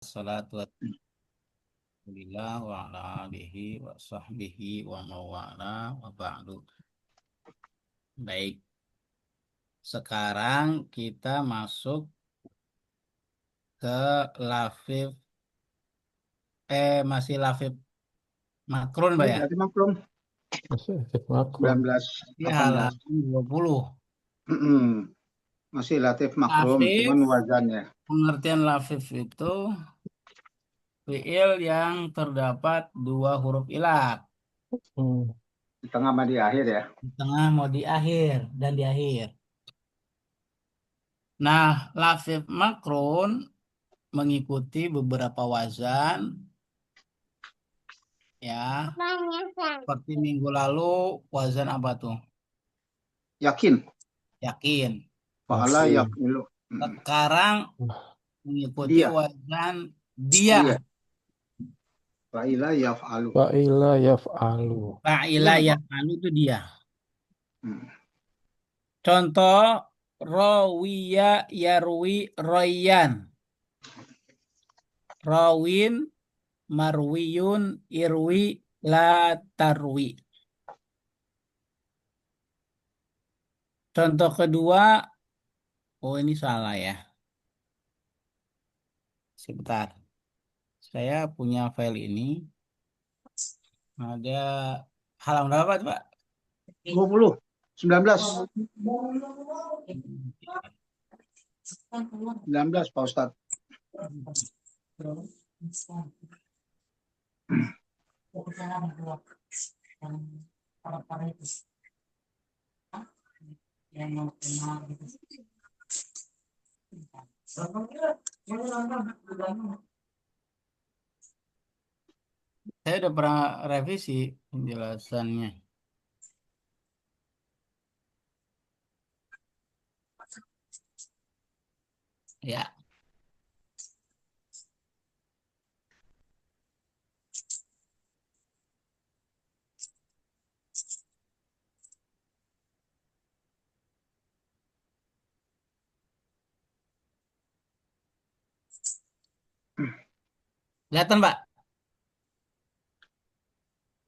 wassalatu wassalamu wa ala alihi wa sahbihi wa mawala wa ba'du. Baik, sekarang kita masuk ke lafif masih lafif makrun, Pak Ini ya? berarti maklum Masih efek makro. 19, Di 18. halaman 20. Masih latif makrum, Lafif, cuman wazannya. pengertian lafif itu fiil yang terdapat dua huruf ilat. Hmm. Di tengah sama di akhir ya. Di tengah mau di akhir dan di akhir. Nah, lafif makrun mengikuti beberapa wazan ya. Seperti minggu lalu wazan apa tuh? Yakin. Yakin. Fa'ala Yakin. yakilu. Sekarang mengikuti Dia. wazan dia. Dia. Fa'ila yaf'alu. Fa'ila yaf'alu. Fa'ila yaf'alu itu dia. Hmm. Contoh rawiya yarwi royan. Rawin marwiyun irwi la tarwi. Contoh kedua, oh ini salah ya. Sebentar. Saya punya file ini. Ada halaman berapa tuh, Pak? 20. 19. 19 Pak Ustadz. Saya udah pernah revisi penjelasannya. Ya, kelihatan, Pak?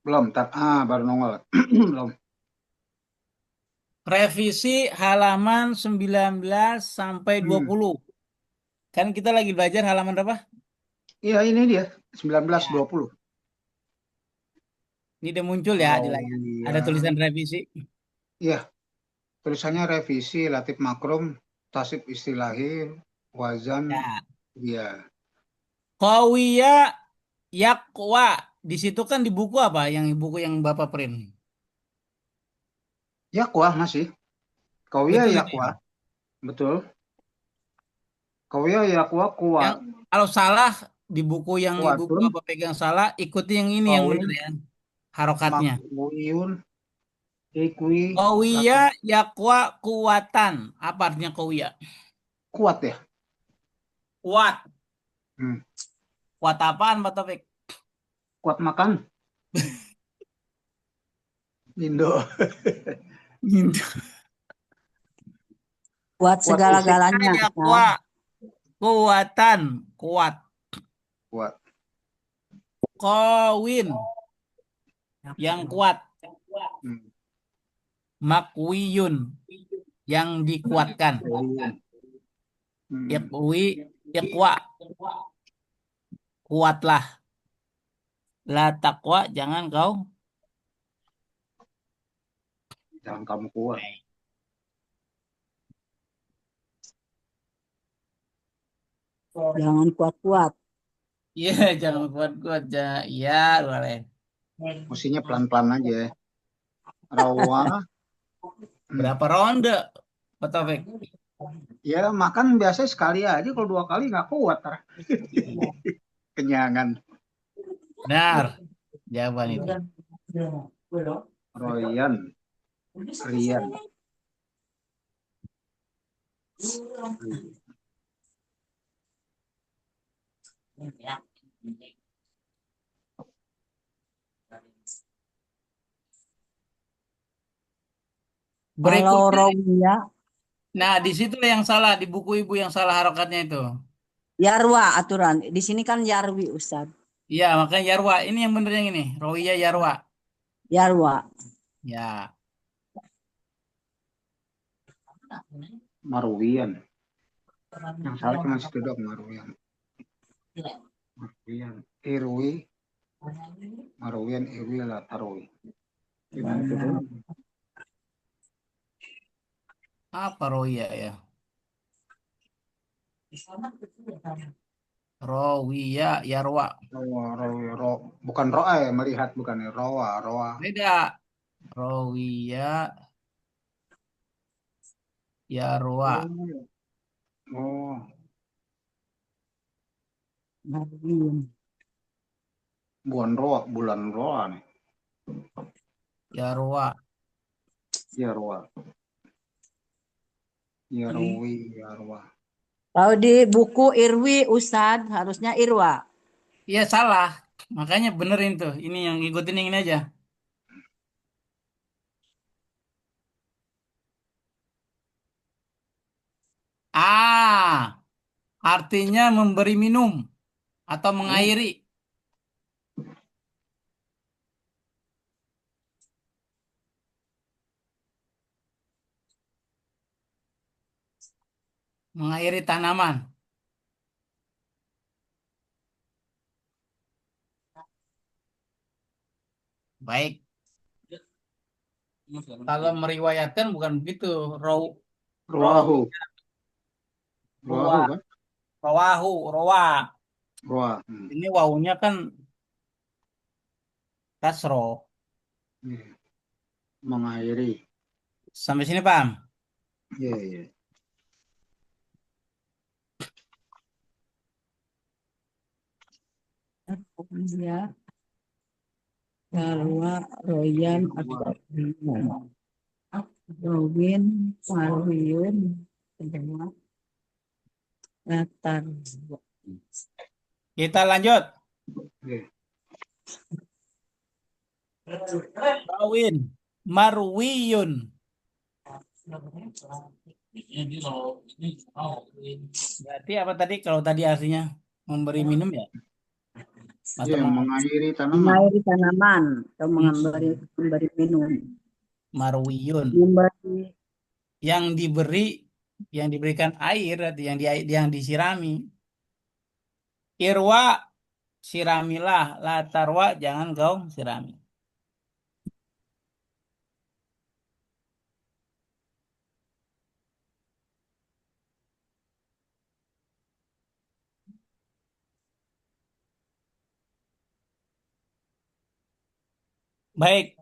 Belum. Baru nongol. Belum. Revisi halaman 19 sampai 20. Kan kita lagi belajar halaman berapa? Iya, ini dia. 19, Ya. 20. Ini udah muncul ya di layar. Ada tulisan revisi. Iya. Tulisannya revisi latif makrum, tasib istilahi, wazan Ya. dia. Qawiya yakwa. Di situ kan di buku apa? Yang buku yang Bapak print. Yakwah masih. Kawiyah Betul itu ya. yakwah. Betul. Kawiyah yakwah kuat. Yang kalau salah di buku yang ibu Kuatun. Bapak pegang salah, ikuti yang ini yang benar Kawin. ya. Harokatnya. Makwiyun. Ikwi. Qawiya yakwa kuatan. Apa artinya qawiya? Kuat ya. Kuat. Hmm. Kuat apaan, Pak Taufik? Kuat makan. Indo. Gitu. Kuat Buat fisik. segala-galanya. Yakwa kuatan. Kuat. Kuat. Qawin. Yang kuat. Hmm. Makwiyun. Yang dikuatkan. Hmm. Yakwi. Yakwa. Kuatlah. La taqwa. Jangan kau. Jangan kamu kuat. Jangan kuat-kuat. Iya, jangan kuat-kuat. Iya, boleh. Mestinya pelan-pelan aja. Rawa. Berapa ronde, Pak Taufik? Ya makan biasanya sekali aja. Kalau 2 kali nggak kuat. Kenyangan. Benar. Jawaban itu. Royan. Rian. Kalau Berikutnya, rawiyah, nah di situ yang salah, di buku ibu yang salah harokatnya itu. Yarwa aturan. Di sini kan Yarwi Ustaz. Iya, makanya Yarwa. Ini yang bener yang ini. Rowiya Yarwa. Yarwa. Ya. Marwiyan. Yang salah cuma situ doang Marwiyan. Marwiyan. Irwi. Marwiyan Irwi Latarwi. Gimana itu dulu? Apa Rowiya ya? Rowiya Yarwa. Bukan roa ya, melihat bukan ya. Roa. Beda. Rowiya Yarwa. Oh, Marwiyun. bulan roa nih. Yarwa. Ya roa. Ya roa. Kalau di buku Irwi Ustaz harusnya Irwa. Iya salah. Makanya benerin tuh. Ini yang ikutin yang ini aja. Ah, artinya memberi minum atau mengairi. Mengairi tanaman. Baik. Kalau meriwayatkan bukan begitu. Raw, raw, Roahu. ruwa, Roahu kan? rawahu, rawa. Roa. Ini wawunya kan kasro. Iya. Mengairi. Sampai sini paham? Iya. Ya. Yarwa, Royan, Yarwa. Rowin, Marwiyun, kedua, Latar. Kita lanjut. Iya. Rawin, marwiyun. Berarti apa tadi? Kalau tadi artinya memberi minum ya? Atau Iya, mengairi tanaman. Mengairi tanaman atau memberi minum. marwiyun. Memberi Yang diberikan air, arti yang disirami. Irwa, siramilah. Latarwa, jangan kau sirami. Baik.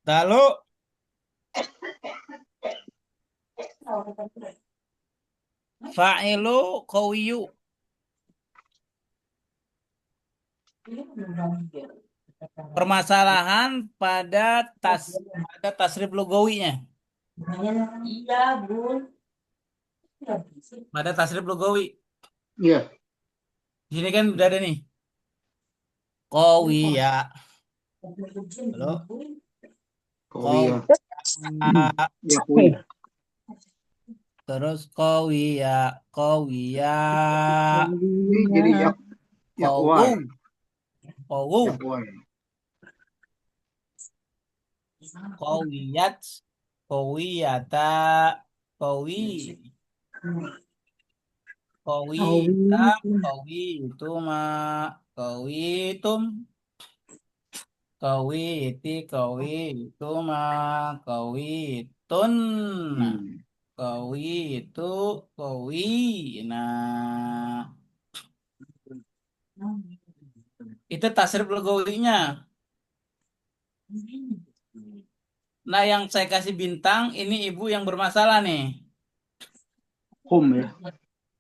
Lalu fa'ilu qawiyu. Permasalahan pada tasrif lugawinya. Iya, Bun. Pada tasrif lugawi. Iya. Di sini kan udah ada nih. Qawiya. Halo. Kawiya. Qawiya. Yakwi. Terus qawiya. Qawiya. Ini jadi yakwai. Qawu. Yakwai. Qawiyat. Qawiyata. Qawi. Qawita. Qawituma. Qawitum. Qawiti. Qawituma. Qawitun. Qawitu. Qawina. Itu tasrif lugawinya. Nah, yang saya kasih bintang ini ibu yang bermasalah nih. Hum ya.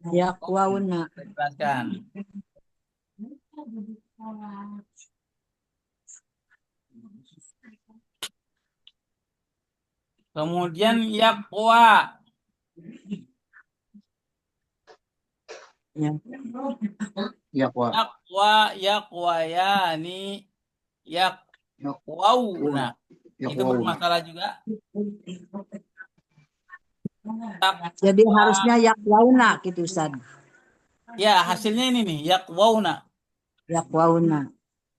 Yakwauna. Jelaskan. Kemudian yakwa. Yakwa. Yakwa ya ini yakwau. Nah, itu Yakwau. bermasalah juga. Jadi Takwa. harusnya yakwauna gitu Ustaz. Ya, hasilnya ini nih, yakwauna. Yakwauna.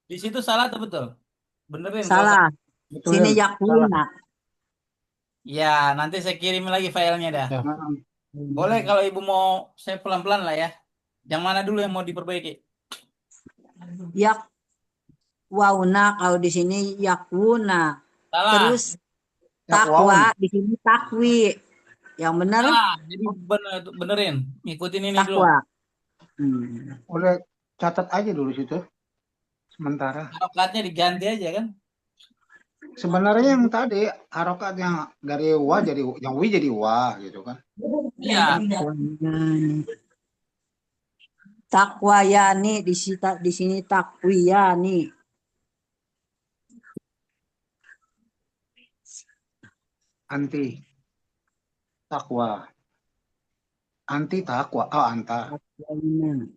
Di situ salah atau betul? Benerin kalau Salah. salah. Sini Betulin. Salah. yakwuna. Ya, nanti saya kirim lagi filenya dah. Ya, Nah, Boleh kalau ibu mau, saya pelan-pelan lah ya. Yang mana dulu yang mau diperbaiki? Yakwauna kalau di sini yakwuna. Salah, Terus takwa yakwaun. di sini takwi. Yang benar salah. Jadi benerin. Ngikutin ini dulu. takwa. Hmm. Udah catat aja dulu situ. Sementara. Harokatnya diganti aja kan? Sebenarnya yang tadi harokat yang dari wa jadi yang wi jadi wa gitu kan. Iya. Takwayani di sini takwiyani. Anti takwa. Anti takwa. Oh, anta. Takwayana.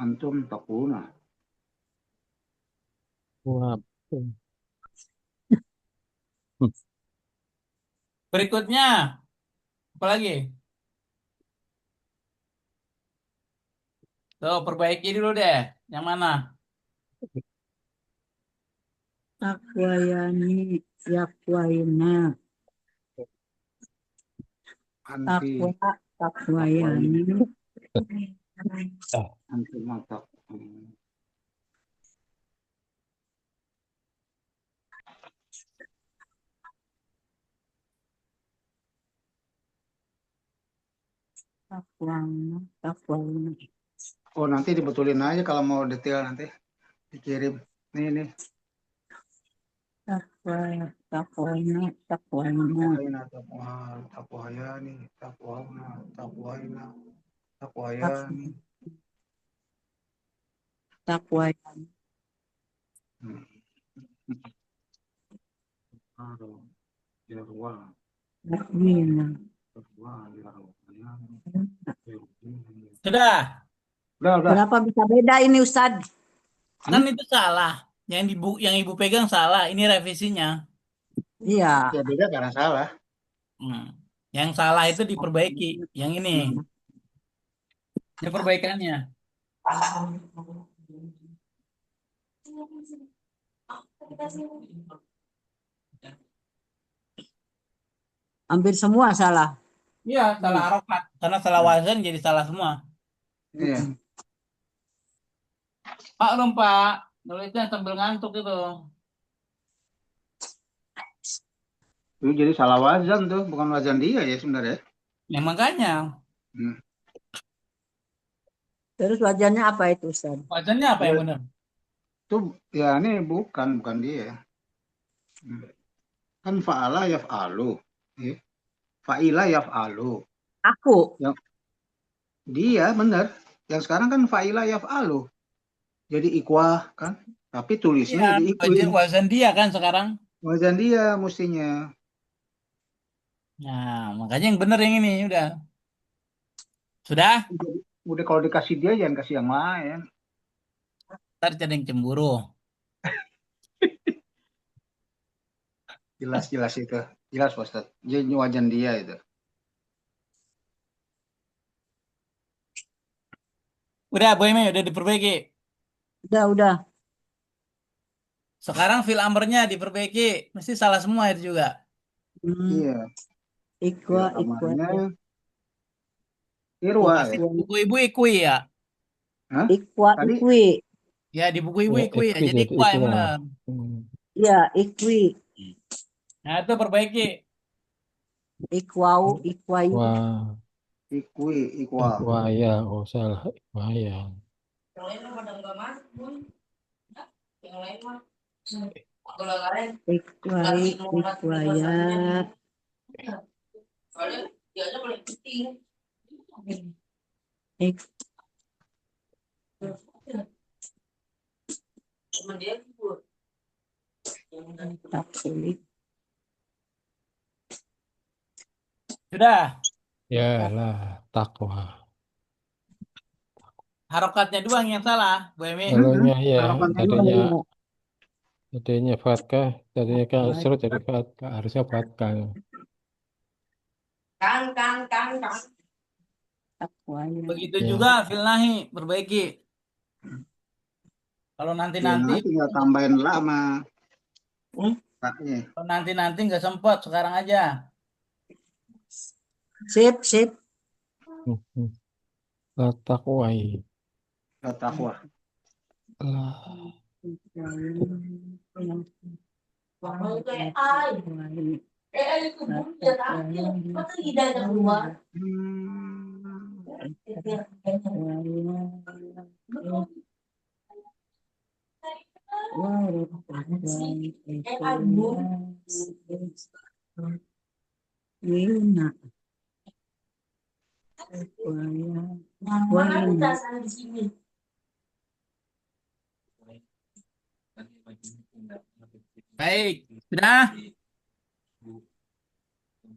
Antum takuna. wah. Berikutnya, apa lagi? Tuh, perbaiki dulu deh. Yang mana? Takwayani yakwayana. Anti Takwayani. Ah, anti mata. Takwayana. Oh, nanti dibetulin aja kalau mau detail nanti dikirim. Nih. Takwayana. Takwaina, takwayani, takwauna, takwaina, takwayani. Takwayana. Hmm. Aduh, jarwa, Takwayana. jarwa, jarwa. Sudah. Udah. Kenapa bisa beda ini Ustadz? Kan itu salah. Yang ibu pegang salah. Ini revisinya. Iya. Ya beda karena salah. Hmm. Yang salah itu diperbaiki. Yang ini. Ini perbaikannya. Hampir semua salah. Iya, salah harokat. Karena salah wazan jadi salah semua. Iya. Pak dong, Pak. Nulisnya sambil ngantuk itu. Itu jadi salah wazan tuh, bukan wazan dia ya sebenarnya. Ya makanya. Hmm. Terus wajannya apa itu Ustadz? Wazannya apa yang benar? Itu ya ini bukan dia. Hmm. Kan fa'ala yaf'alu. Ya. Fa'ila yaf'alu. Aku. Yang dia benar. Yang sekarang kan fa'ila yaf'alu. Jadi ikwah kan. Tapi tulisnya Iya, jadi ikwi. wazan dia kan sekarang. Wazan dia mestinya. Nah, makanya yang benar yang ini udah. Sudah? Udah kalau dikasih dia jangan kasih yang lain. Ntar ada yang cemburu. Jelas itu. Jelas Pak Ustadz. Jadi wajan dia itu. Udah, Bu Emi, udah diperbaiki. Udah. Sekarang fil amrnya diperbaiki. Mesti salah semua itu juga. Iya. Ikwa. Amalnya Oh, irwa pasti ya. buku ibu ikui ya. Hah? Ikwa Tadi ikwi. Ya, di buku ibu ya, ikui ya. ikwi Jadi jadi ikwa yang ikhwah. benar. Hmm. Iya, ikwi. Nah, itu perbaiki. Ikwau, ikwayu. Wah, ikwi, ikwa. ikhwah ya, oh salah, ikhwah ya. Ikwai, ikwaya. Ik, tak sulit. Sudah. Ya lah, takwa. Harokatnya doang yang salah, Bu Emi. Kalaunya ya, Harapannya tadinya dulu. tadinya fatkah, tadinya kasro jadi fatkah, harusnya fatkah. Takwaya. Begitu Ya. juga fil nahi, perbaiki. Kalau Nah, nanti-nanti, tinggal tambahin la sama Hmm? taknya. kalau nanti-nanti nggak sempat, sekarang aja. Sip, sip. Mhm. La takwai. La takwa. La. Hmm. Wina. Wina. Baik, sudah.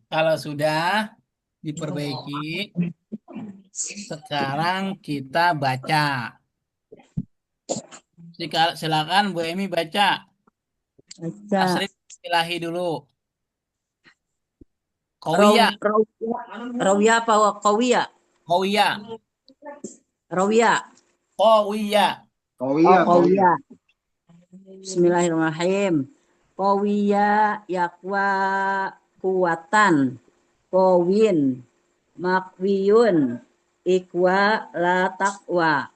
Kalau sudah diperbaiki, sekarang kita baca. Silakan Bu Emi baca. Baca. Asri ilahi dulu. Raw, Kowiyah, rawya apa kawiyah? kowiyah, Rawya. kowiyah. Oh Oh, iya, kawiyah. Bismillahirrahmanirrahim. Kawiyah yakwa kuwatan. Kowin. Makwiyun. Ikwa la takwa.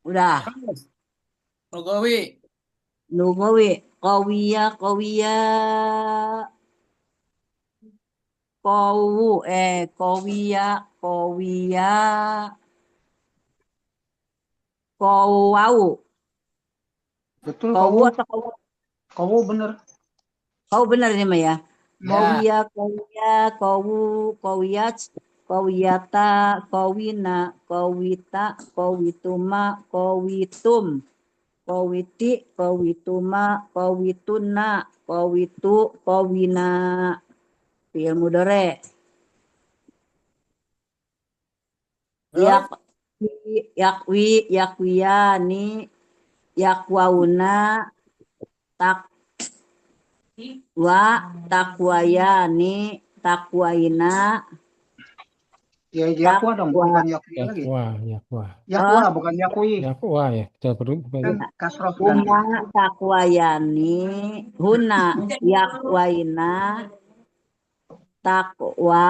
Udah. Terus, Lugawi, Lugawi. Kawiyah, kawiyah. Kawiyah, kawiyah. Kawau. betul Kawu kamu. atau kawu? Kamu bener. Kau benar ini Maya. ya. Kawiyah, kawiyah, kawu, kawiyat, kawiyata, kawina, kawita, kawituma, kawitum, kawiti, kawituma, kawituna, kawitu, kawina. Fi'il mudhari. Terus, Yakwi, yakwiyani, yakwauna, takwayani, takwaina, Ya yakwa dong, takwa. bukan yakwi lagi. Yakwa. Yakwa. Yakwa bukan yakwi. Yakwa ya. Kita perlu Kan kasroh kan. Huma takwayani, huna yakwaina, takwa,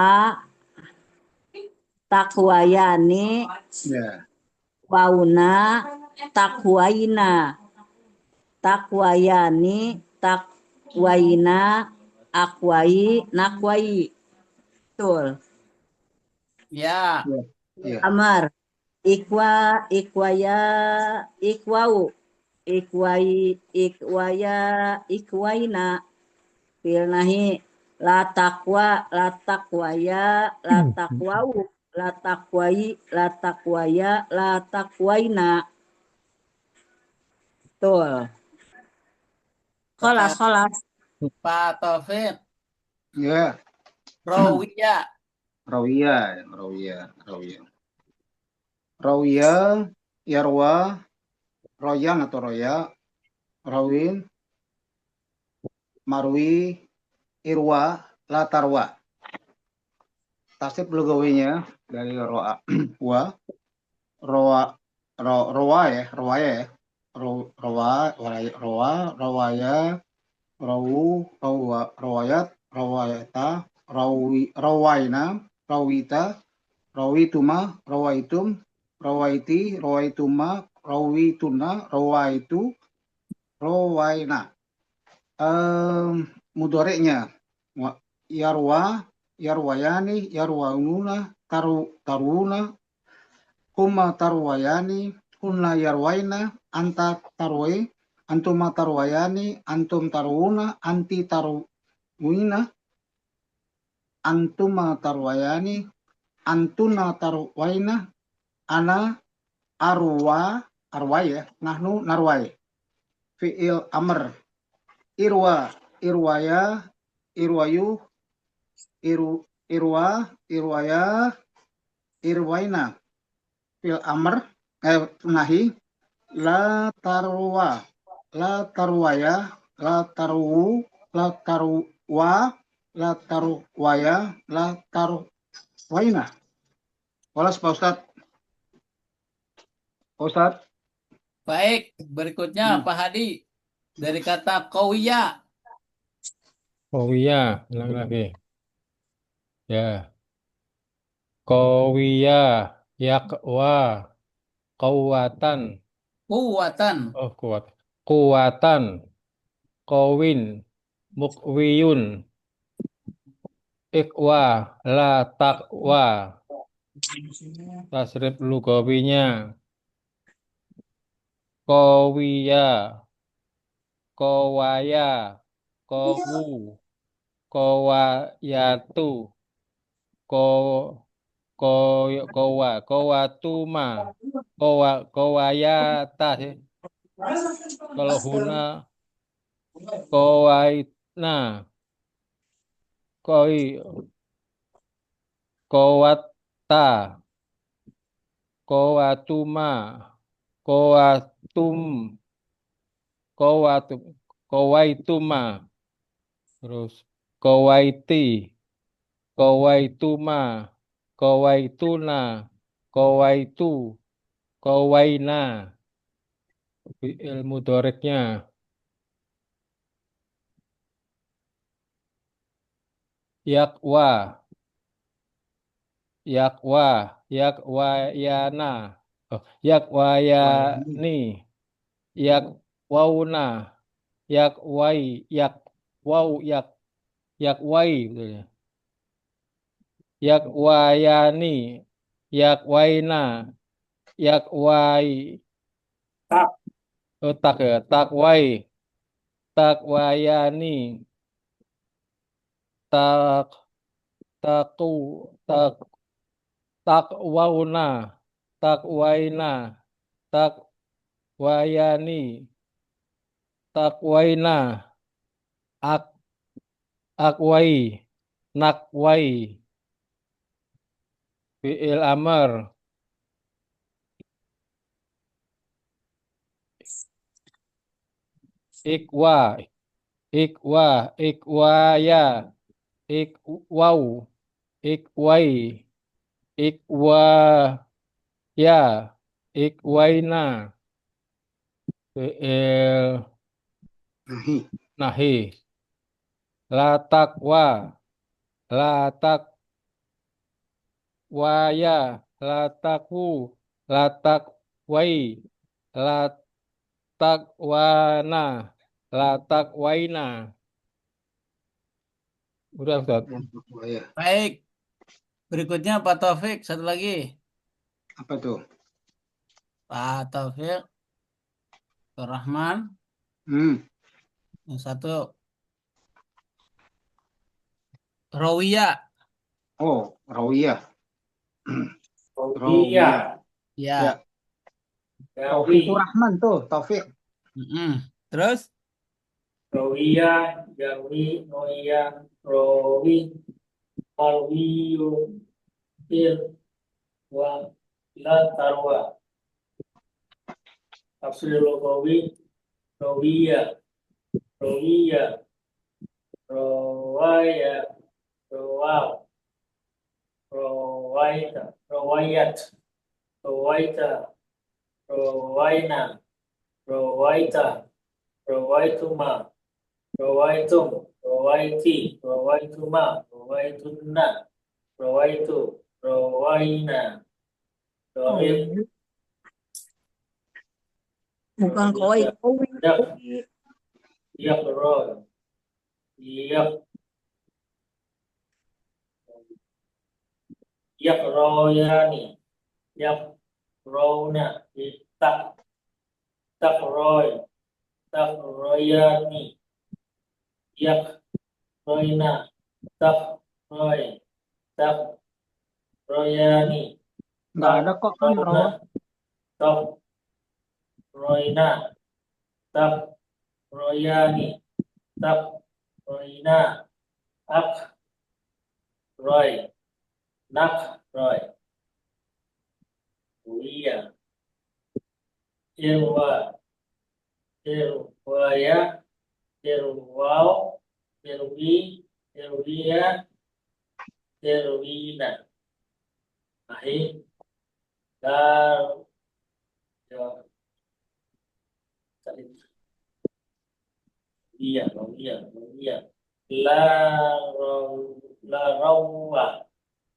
takwayani, Ya. wauna, takwaina, takwayani, takwaina, akwai, nakwai. Betul. ya. Ya. Ya. Amar. Ikwa, ikwaya, ikwau, ikwai, ikwaya, ikwaina. Fil nahi la takwa, la takwaya, la takwau, la takwai, la takwaya, la takwaina. Betul. Kholas, kholas. Pak Taufik, Ya. Rawiyah, Rawiyah, rawiyah, rawiyah. Rawiyah, yarwa, royan atau roya, rawin, marwi, irwa, latarwa. Tasib lugawinya dari roa, wa, roa, roa ya, roaya ya, roa, rawaya, rawu, rawayat, rawayata, rawaina, rawita, rawituma, rawaitum, rawaiti, rawaituma, rawituna, rawaitu, rawaina. Mudorenya yarwa, yarwayani, yarwaununa, taruna, huma tarwayani, hunna yarwaina, anta tarwai, antuma tarwayani, antum tarwuna, anti tarwina, antuma tarwayani, antuna tarwaina, ana arway ya, nahnu narway. Fi'il amr, irwa, irwaya, irwayu, irwa, irwaya, irwaina. Fi'il amr, nahi, la tarwaya, la tarwu, wa la taruh waya la taruh waina. Walas Pak Ustad. Pak Ustad. Baik, berikutnya Pak Hadi dari kata kauya. Oh iya, ulang lagi. Ya. Kowia, yakwa, kawatan. Kuwatan. Oh, kuat. Kuwatan, kowin, mukwiyun, ikwa, la takwa. Tasrif lugawinya. Kowia, kowaya, kowu, kowayatu, ko, ko, kowatuma, kowayata sih. Kalau huna, kowaitna, koi, kowatta, kowatuma, kowatum, kowatum, kowaituma, terus kowaiti, kowaituma, kowaituna, kowaitu, kowaina. Ilmu doreknya yakwa, yakwa, yakwayana, oh, Wayani. yakwayani, yakwauna, yakwai, yakwau, yakwai, betulnya. Yakwayani, yakwaina, yakwai, oh, tak ya, takwai, takwayani, tak, taku, tak, takwauna, takwaina, takwayani, takwaina, ak, akwai, nakwai, fi'il amr, ikwa, ikwa, ikwaya, ikwau, ikwai, ikwaya, ikwaina, fi'il Nahi. nahi, la takwa, la takwaya, la takwu, la takwai, la takwana, la takwaina. Udah, Ustaz. Waya. Baik, berikutnya Pak Taufik, satu lagi. Apa tuh? Pak Taufik, Rahman, Hmm. yang satu Rawiyah. Oh, rawiyah. Iya, Rawiyah. Ya. Ya. Rawi, Taufikur Rahman tuh, Taufik. Mm-mm. Terus Rawia, Jawi, Noia, Rawi, Alwiyu, Il, Wa, La, Tarwa. Tafsir Lugawi, Rawia, Rawia, Rawaya, Rawaw, Rawaita, Rawayat, Rawaita, Rawaina, Rawaita, Rawaituma, Rawaitum, Rawaiti, Rawaituma, Rawaitunna, Rawaitu, Rawaina, Rawait, Bukan koi, Rawita, koi. Yak, Yak, Roy, Yak, Yak, Royani, Yak, Rona, Tak, Tak, Roy, Tak, Royani, Yak, Royna, Tak, Roy, Tak, Royani, Nggak Tak, ada kok kan Royna, roh. Tak, Royna, Tak, Royani, Tak, Royna, Ak, Roy, Nak, Roy, Uia, Irwa, Irwaya, Irwao, irwi, irwiya, irwina. Ahih, dar, ya, tadi. Iya, iya, iya. La, la rawa,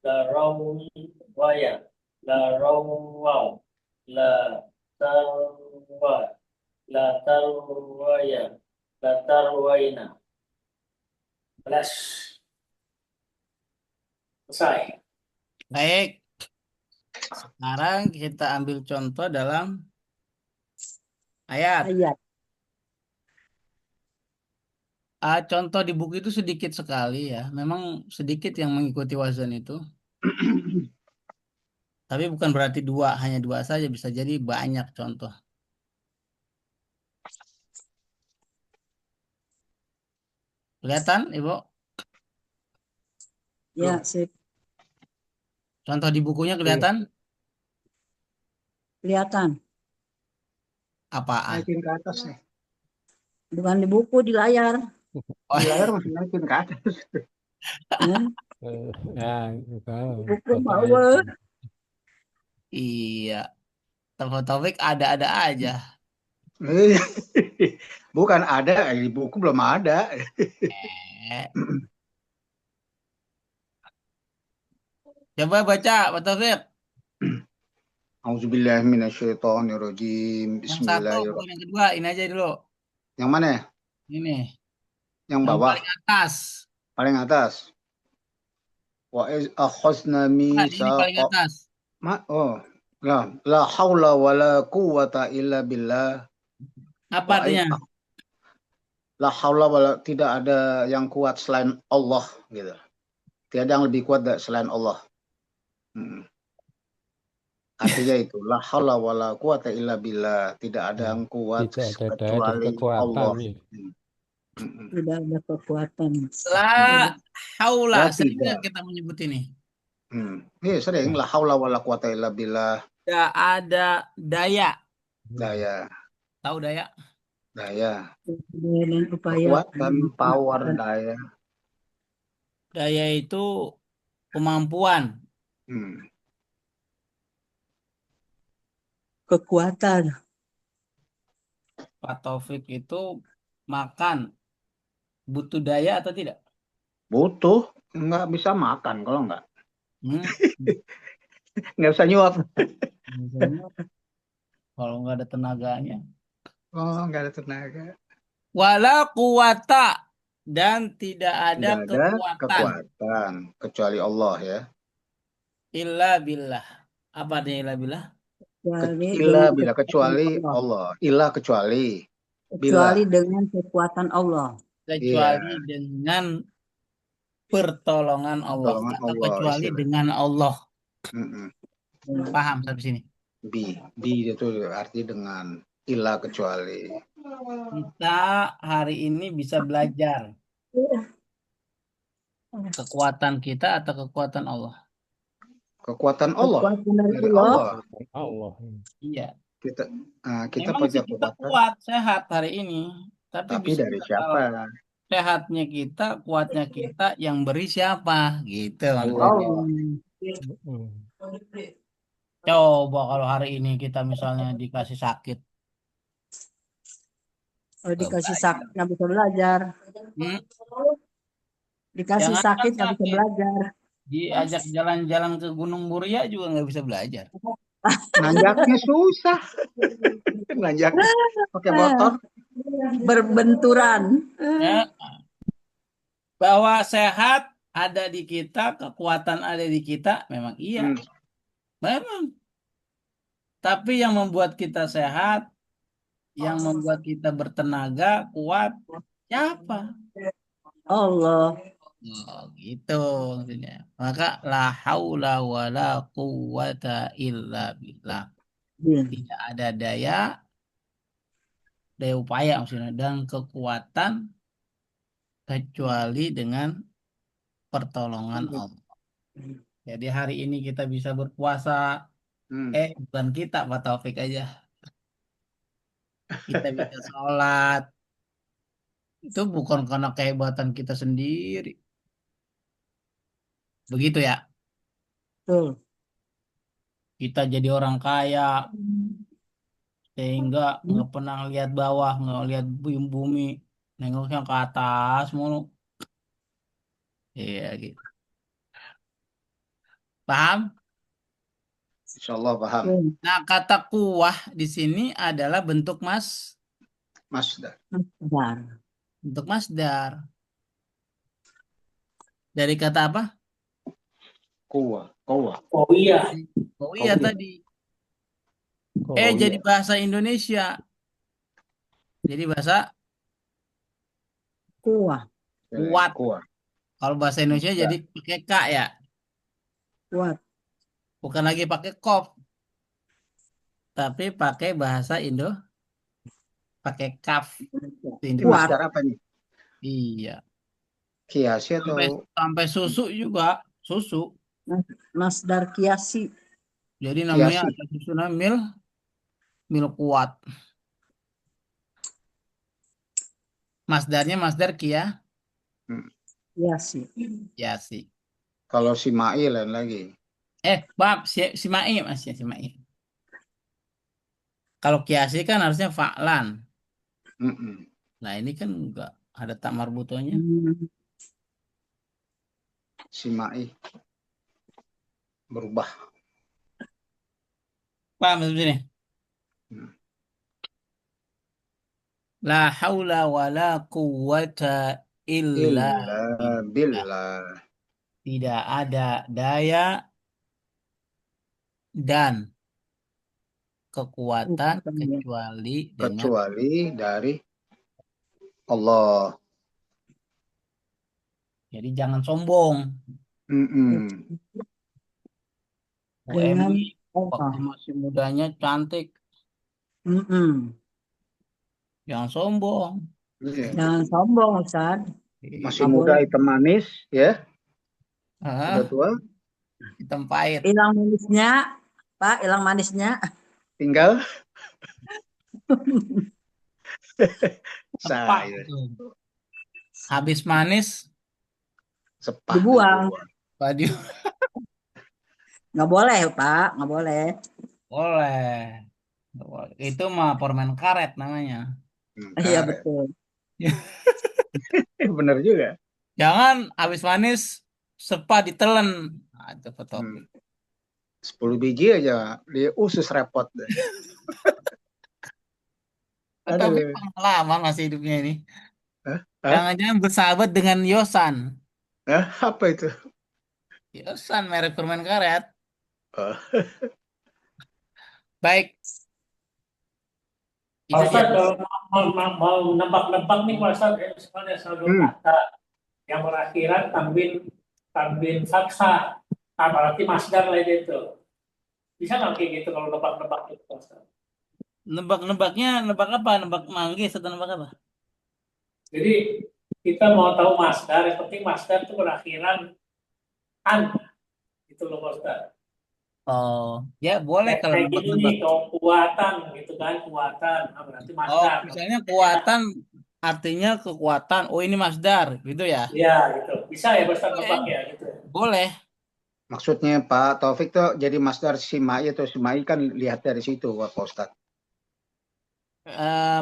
la rawaya, la rawaw, la tarwa, la tarwaya, la tarwaina. Belas. Selesai. Baik, sekarang kita ambil contoh dalam ayat. Ayat. Contoh di buku itu sedikit sekali ya. Memang sedikit yang mengikuti wazan itu. Tapi bukan berarti dua, hanya dua saja. Bisa jadi banyak contoh. Kelihatan, Ibu? Ya, Belum. sip. Contoh di bukunya kelihatan? Kelihatan. Apaan? Naikin ke atas nih. Bukan di buku, di layar. Oh, Di layar masih naikin ke atas. Eh, Nah, kalau buku satu mau. ayat. iya. Topik ada-ada aja. Bukan ada, di buku belum ada. Eh, Coba baca, Pak Taufik. Auzubillahiminasyaitonirrajim. Yang satu, bukan Bismillahirrahmanirrahim. yang kedua. Ini aja dulu. Yang mana ya? Ini, Yang yang bawah, paling atas. paling atas. Wa iz akhadna Bukan, ini paling mitsaqa atas. oh. La haula wala quwata illa billah. Apa Wa iz artinya? la haula wala, tidak ada yang kuat selain Allah gitu. Tiada yang lebih kuat selain Allah. Hmm. Artinya itu la haula wala quwata illa billah, tidak ada yang kuat Tidak ada daya dan kecuali kekuatan. Allah. Ya. Tidak ada kekuatan. La haula. Ya Sering nggak tidak. kita menyebut ini? Iya sering la haula wala quwata illa billah. Tidak ada daya. Daya, Tahu daya? daya, Daya dan upaya. kekuatan, power, daya. Daya itu kemampuan. Hmm. Kekuatan. Pak Taufik itu makan butuh daya atau tidak? Butuh, nggak bisa makan kalau nggak. Hmm? Nggak bisa nyuap. Misalnya, kalau nggak ada tenaganya. Oh, nggak ada tenaga. Wala quwata dan tidak ada Tidak ada kekuatan kekuatan kecuali Allah ya. illa billah. Apa artinya illa billah? Kecuali Illa dengan bila kekuatan kecuali Allah. Allah. Illa kecuali bila. Kecuali dengan kekuatan Allah. Kecuali Iya, dengan pertolongan Allah pertolongan atau Allah kecuali istilah. dengan Allah. Mm-mm. Paham sampai sini? Bi itu arti dengan illa kecuali. Kita hari ini bisa belajar kekuatan kita atau kekuatan Allah. Kekuatan Allah Kekuatan dari dari Allah. Allah. Allah. Iya. Kita Memang punya sih kita kekuatan, kuat, sehat hari ini. Tapi tapi bisa dari nggak siapa? kalau sehatnya kita, kuatnya kita, yang beri siapa? Gitu maksudnya. Allah. Hmm. Coba kalau hari ini kita misalnya dikasih sakit. Kalau dikasih Coba. sakit nggak bisa belajar. Hmm? Dikasih Jangankan sakit nggak bisa sakit, belajar. diajak jalan-jalan ke Gunung Muria juga nggak bisa belajar. Nanjaknya susah. Nanjaknya pakai motor. Berbenturan. Ya, bahwa sehat ada di kita, kekuatan ada di kita, memang iya, Hmm. memang. Tapi yang membuat kita sehat, yang membuat kita bertenaga, kuat, siapa? Allah. Oh, gitu maksudnya. Maka la haula wala quwata illa billah. Iya. Tidak ada daya upaya maksudnya dan kekuatan kecuali dengan pertolongan Allah. Jadi hari ini kita bisa berpuasa, Hmm. bukan kita, Pak Taufik aja. Kita bisa sholat, Itu bukan karena kehebatan kita sendiri. Begitu ya. Betul. Kita jadi orang kaya sehingga nggak pernah lihat bawah, nggak lihat bumi, nengoknya ke atas mulu. Iya gitu. Paham? Insya Allah paham. Nah, kata kuah di sini adalah Masdar. Masdar. bentuk masdar. Dari kata apa? Kuwa. Kuwa. Oh iya, Oh iya Qawi. tadi. Oh Jadi iya. bahasa Indonesia. Jadi bahasa Kuah. kuat. Kuwa. Kalau bahasa Indonesia Ya. jadi pakai K ya. Kuat. Bukan lagi pakai kof, tapi pakai bahasa Indo, pakai kaf. Ini Indonesia. Kuat. masdar apa nih? Iya. Kiasi Sampai atau sampai susu juga, susu. Masdar kiasi. Jadi namanya kiasi? ada susu namanya mil kuat. Masdarnya masdar kia, Hmm. Kiasi. ya sih. Kalau si Mai lain lagi. Bab si Mai Mas ya si Mai. Kalau kiasi kan harusnya fa'lan. Mm-mm. Nah, ini kan enggak ada tak marbutonya. Hmm. Si Mai berubah. Paham maksud sini? Hmm. La haula wa la quwwata illa Illa billah. billah. Tidak ada daya dan kekuatan kecuali dengan Kecuali dari Allah. jadi jangan sombong. Mm-mm. Dengan UMI waktu Allah. masih mudanya cantik, Mm-mm. jangan sombong. Iya. Jangan sombong, Ustaz. Masih Nggak muda boleh. hitam manis, ya. Sudah Ah, tua, hitam pahit. Hilang manisnya, Pak. Hilang manisnya. tinggal Tepak saya. tuh. Habis manis, Sepah Dibuang. dibuang. baju Nggak boleh, Pak. Nggak boleh. boleh. Itu mah permen karet namanya. Iya, Karet. betul. Bener juga. Jangan habis manis sepa ditelen. Nah, itu topik. 10 biji aja di usus repot deh. Tapi Aduh. pengalaman masih hidupnya ini. Hah? Hah? Jangan-jangan bersahabat dengan Yosan. Hah? Apa itu? Yosan merek permen karet. Oh. Baik, Pak itu dia. Ustadz kalau mau nebak-nebak nih Pak Ustadz, ya, misalnya satu kata yang berakhiran tanwin fathah, berarti masdar lah itu. Bisa nggak kayak gitu kalau nebak-nebak itu Pak Ustadz? Nebak-nebaknya, nebak apa? Nebak manggis atau nebak apa? Jadi kita mau tahu masdar, yang penting masdar itu berakhiran an, gitu loh Pak Ustadz. Oh, ya boleh kalau Kayak gini nih, nebak-nebak. kekuatan gitu kan, kuatan, nah, berarti Oh, masdar. misalnya kekuatan artinya kekuatan. Oh, ini masdar, gitu ya? Iya gitu. Bisa ya Pak Ustadz Boleh, nebak ya gitu. boleh. Maksudnya Pak Taufik tuh jadi masdar si Mai atau si Mai kan lihat dari situ Pak Ustadz.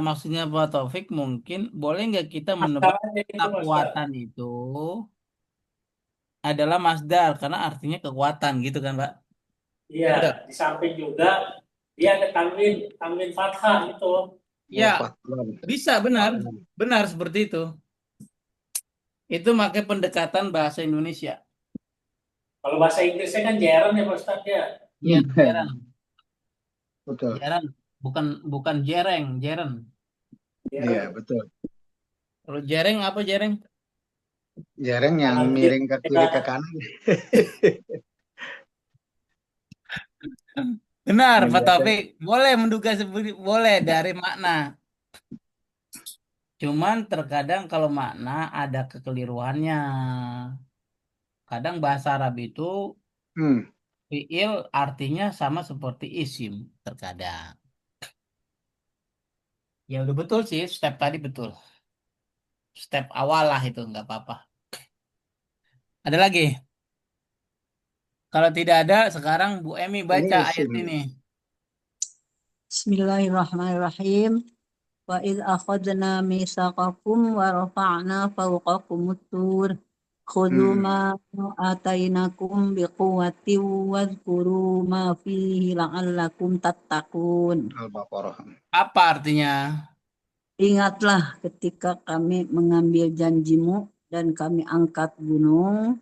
Maksudnya Pak Taufik mungkin boleh nggak kita Masdar menebak aja gitu Pak Ustadz. kekuatan itu adalah masdar karena artinya kekuatan gitu kan, Pak? Iya, Betul. di samping juga dia ada tanwin fathah itu. Ya, Fatlan. bisa benar seperti itu. Itu pakai pendekatan bahasa Indonesia. Kalau bahasa Inggrisnya kan jeren ya Pak Ustadz ya. Iya, jeren, Betul. jeren, bukan jereng, jeren. Jeren. Iya, betul. Kalau jereng apa jereng? Jarang yang Nanti miring ke kiri ke kita- kanan. Benar, Pak Mendadak. Taufik. Boleh menduga seperti boleh dari makna. Cuman terkadang kalau makna ada kekeliruannya. Kadang bahasa Arab itu Hmm. fiil artinya sama seperti isim terkadang. Ya udah betul sih, step tadi betul. step awal lah itu nggak apa-apa. Ada lagi? Kalau tidak ada, sekarang Bu Emi Ini baca ayat isim. ini. Bismillahirrahmanirrahim. Wa id akhadna mitsaqakum wa rafa'na fawqakumut tur. Khudhu Hmm. ma atainakum biquwwatin wadhkuru ma fihi la'allakum tattaqun. Al-Baqarah. Apa artinya? Ingatlah ketika kami mengambil janjimu dan kami angkat Gunung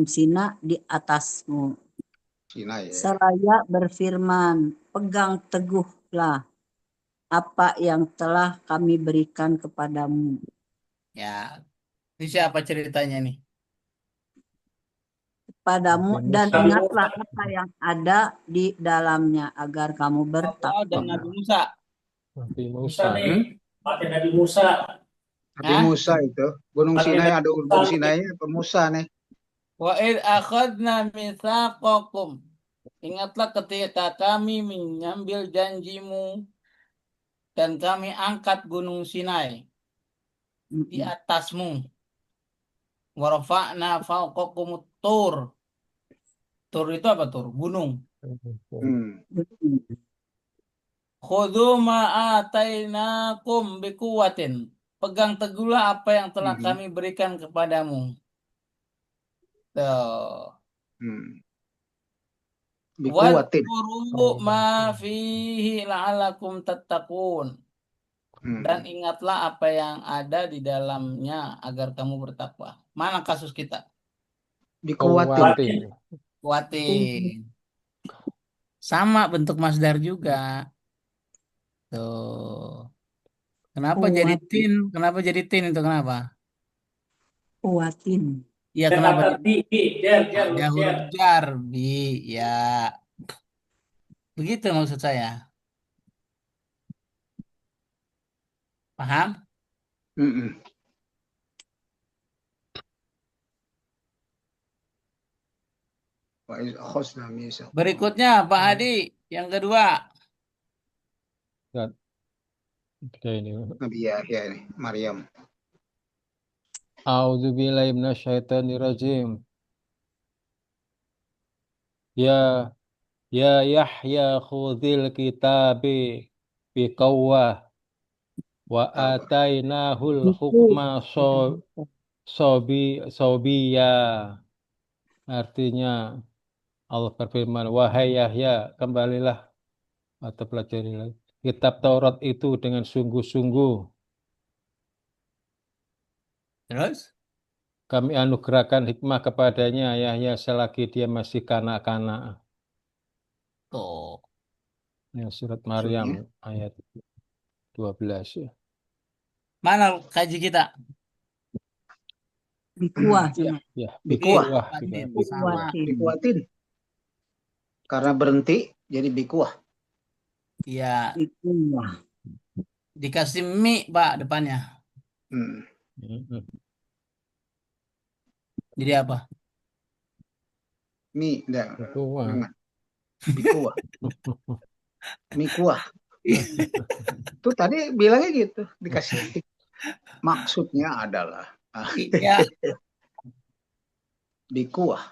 Sina di atasmu. Cina ya. Seraya berfirman, pegang teguhlah apa yang telah kami berikan kepadamu. Ya, ini siapa ceritanya nih? Kepadamu Nabi dan Musa. ingatlah apa yang ada di dalamnya agar kamu Allah dan bertakwa. Nabi Musa. Nabi Musa Musa. nih, mati Nabi Musa. Nabi Hah? Musa itu. Gunung Mati Sinai Nabi ada Musa. Gunung Sinai apa Musa nih? Wa id akhadna mitsaqakum. Ingatlah ketika kami mengambil janjimu dan kami angkat Gunung Sinai di atasmu. Wa rafa'na fawqakumut tur. Tur itu apa tur? Gunung. Hmm. Khudhu ma atainakum biquwatin. Pegang teguhlah apa yang telah Mhm. kami berikan kepadamu. Tuh. Hmm. Bikuwatin. Wadhkuru ma fihi la'alakum tattaqun. Hmm. Dan ingatlah apa yang ada di dalamnya agar kamu bertakwa. Mana kasus kita? Bikuwatin. Kuwatin. Kuatin. Sama bentuk masdar juga. Tuh. Kenapa jadi tin? Kenapa jadi tin itu kenapa? Kuatin. Iya Dan kenapa? kata tinggi, jar, Ada huruf jar. jar bi ya. Begitu maksud saya. Paham? Hmm. Wa iz akhadna mitsaqakum. Berikutnya Pak Adi yang kedua. Oke, ini. Nabi Yahya ini, Maryam. A'udzu billahi minasyaitonir rajim. Ya Yahya khudhil kitabi biqawwah wa atainahul hukma sobiya. Artinya Allah berfirman, wahai Yahya, kembalilah atau pelajarilah kitab Taurat itu dengan sungguh-sungguh. Terus? Kami anugerahkan hikmah kepadanya Yahya selagi dia masih kanak-kanak. Tuh. Ya, surat Maksudnya? Maryam ayat 12 ya. Mana kaji kita? Bikuah. Ya, Bikuah. bikuah Kuatin. juga. Sama. Bikuwatin. Karena berhenti jadi bikuah. Iya. Bikuah. Dikasih mi Pak depannya. Hmm. Jadi apa? Mi, enggak. Bikuah. Jangan. Bikuah. Mikuah. Tuh tadi bilangnya gitu, dikasih tik. Maksudnya adalah Iya. bikuah.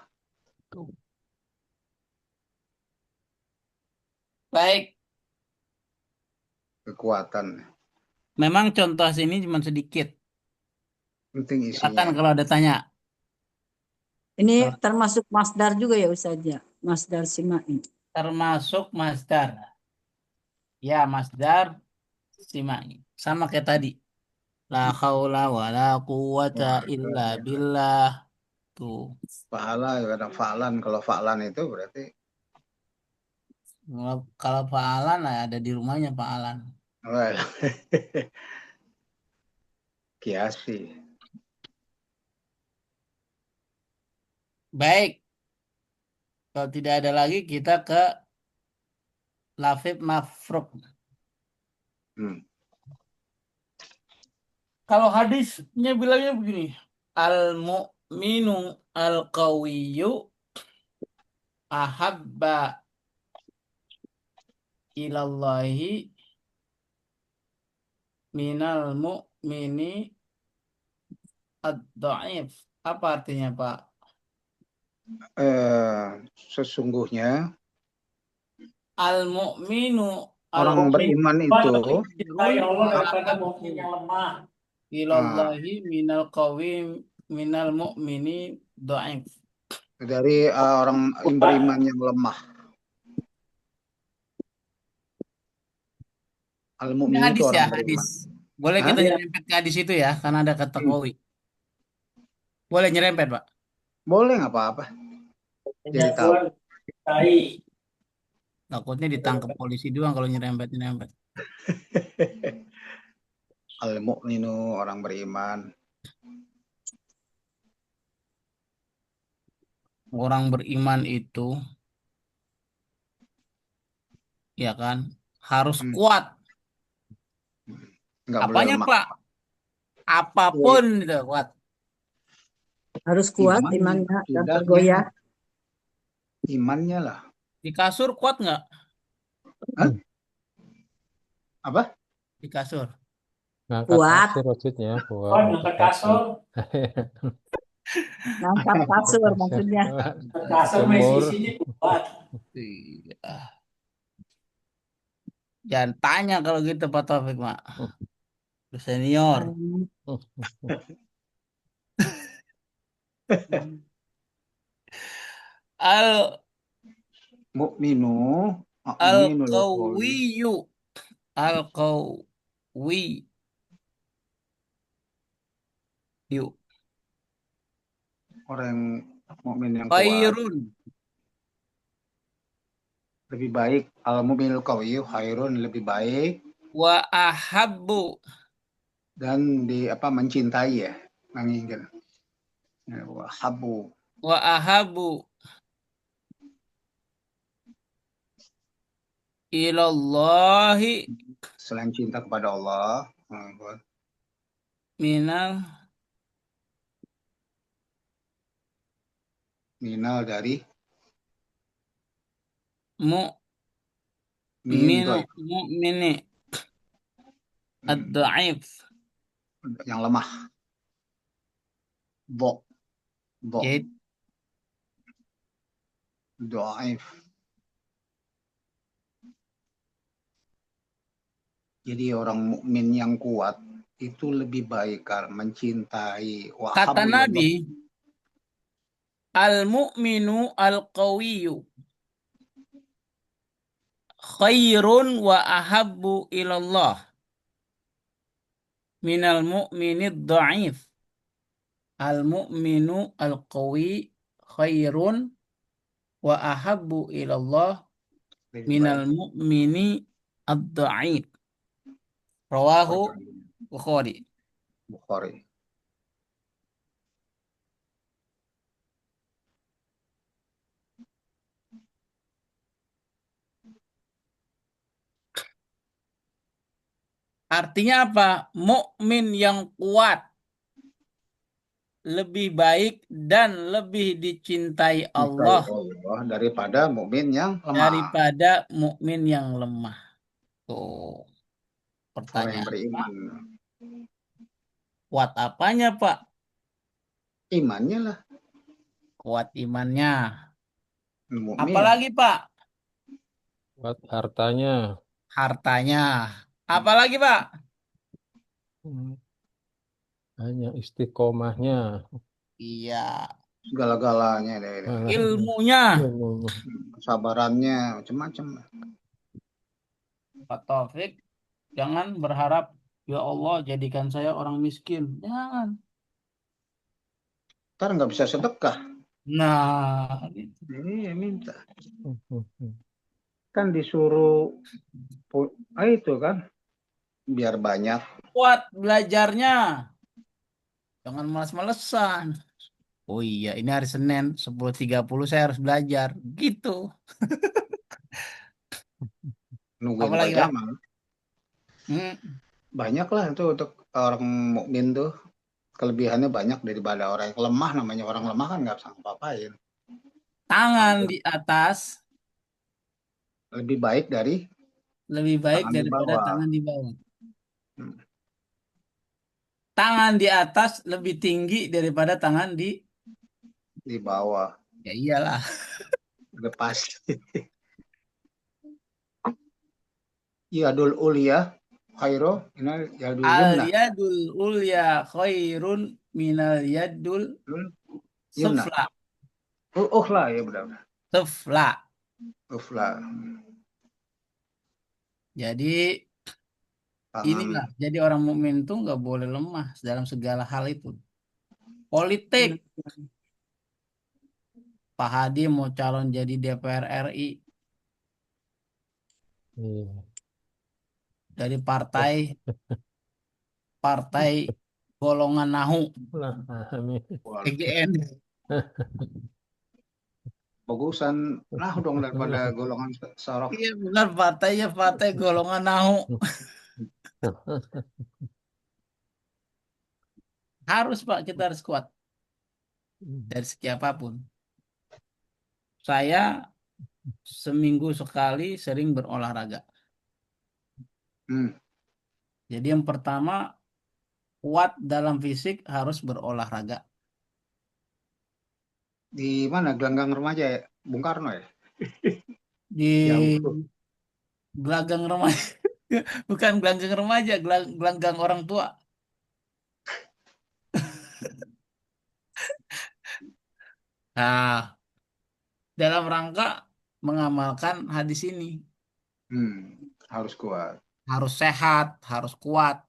Baik. Kekuatan. Memang contoh sini cuma sedikit. Penting Silakan isinya. kalau ada tanya. Ini termasuk masdar juga ya Ustaz ya? Masdar simai. Termasuk masdar. Ya, masdar simai. Sama kayak tadi. La haula wa la quwata illa billah. Tuh. Fa'ala, kadang fa'lan. Kalau fa'lan itu berarti Kalau fa'alan ada di rumahnya fa'alan. well, kiasi. Baik. Kalau tidak ada lagi kita ke lafid mafruk. Kalau hadisnya bilangnya begini. Al-mu'minu al-qawiyyu ahabba ilallahi minal mu'mini ad-dhaif. Apa artinya, Pak? Sesungguhnya Al-mu'minu orang Mukmin beriman lebih itu dicintai Allah wa daripada mukmin ahabbu yang lemah. ah, ilallahi minal qawim minal mu'mini dhaif. dari orang beriman yang lemah. Ini Al-mu'min itu hadis ya, orang hadis. beriman. Boleh Hah? kita Iya. nyerempet ke hadis itu ya, karena ada kata Hmm. qawi. Boleh nyerempet, Pak. Boleh nggak apa-apa. Jadi tahu. Tuhan dicintai. Takutnya ditangkap polisi doang kalau nyerempet-nyerempet. Al-mu'minu orang beriman. Orang beriman itu, ya kan, harus Hmm. kuat. Nggak boleh Apanya, lemah. Pak? Apapun itu kuat. Harus kuat Iman imannya dan tidaknya, tergoyah. imannya lah. Di kasur kuat nggak? Hah? Apa? Di kasur. Ngangkat Kuat. kasur maksudnya, Oh, ngangkat ngangkat kasur. kasur. Ngangkat kasur maksudnya. Ngangkat kasur mah Sumur. isinya kuat. Iya. Jangan tanya kalau gitu Pak Taufik, Mak. Udah senior. Al Mu'minu. al Mu'minul qawi. qawiyu al qawi yuk Orang yang mukmin yang kuat. khairun Lebih baik. Al-mu'minul qawi khairun lebih baik. wa ahabbu Dan mencintai ya. Menginginkan. Habu. wa ahabbu ilallahi Selain cinta kepada Allah. minal Minal dari min mu'minu dhaif. mu'mini ad-dhaif. Yang lemah. Bo. Jadi Dhaif. Jadi orang mukmin yang kuat itu lebih baik karena mencintai kata wahabu Nabi al-mu'minu al-qawiyyu khairun wa ahabbu ilallah minal mu'minid dhaif. Al-mu'minu al-qawi khairun wa ahabbu ilallah lebih minal baik. mu'mini ad-dhaif. Rawahu Bukhari. Bukhari. Artinya apa? Mukmin yang kuat lebih baik dan lebih dicintai Allah Allah daripada mukmin yang lemah. daripada mukmin yang lemah. Tuh, Orang yang pertanyaan. beriman. Kuat apanya, Pak? Imannya lah. Kuat imannya. Mukmin. Apalagi, Pak? Buat hartanya. Hartanya. Apalagi, Pak? Hanya istiqomahnya. Iya. Segala-galanya deh. Ilmunya. Kesabarannya macam-macam. Pak Taufik, jangan berharap, ya Allah jadikan saya orang miskin. Jangan. Ntar nggak bisa sedekah. Nah, gitu. Iya minta. Kan disuruh itu kan biar banyak. Kuat belajarnya. Jangan malas-malesan. Oh iya, ini hari Senin 10.30 saya harus belajar. Gitu. Nungguin Apalagi, Pak? pajaman. Banyak lah itu untuk orang mukmin tuh. Kelebihannya banyak daripada orang yang lemah. Namanya orang lemah kan nggak bisa ngapa-ngapain. Tangan di atas Lebih baik dari lebih baik tangan di daripada bawah. tangan di bawah. tangan di atas lebih tinggi daripada tangan di bawah. ya iyalah. Udah pasti. Yadul ulia khairu minal yadul Al yumna. yadul ulya khairun minal yadul Yumna. sufla. Ukhla ya benar. Sufla. Ukhla. Jadi Tangan. inilah, jadi orang mukmin itu nggak boleh lemah dalam segala hal itu. Politik, Pak Hadi mau calon jadi DPR RI Iya. dari partai golongan nahu Lah, amin. EGN. Bagusan nah dong daripada golongan saraf. Iya benar, partainya partai golongan nahu. Harus Pak, kita harus kuat dari segi apapun. Saya seminggu sekali sering berolahraga. Jadi yang pertama, kuat dalam fisik harus berolahraga. Di mana gelanggang remaja ya? Bung Karno ya? Di Jauh. gelanggang remaja. Bukan gelanggang remaja, gelanggang orang tua. Nah, dalam rangka mengamalkan hadis ini. Harus kuat. Harus sehat, harus kuat.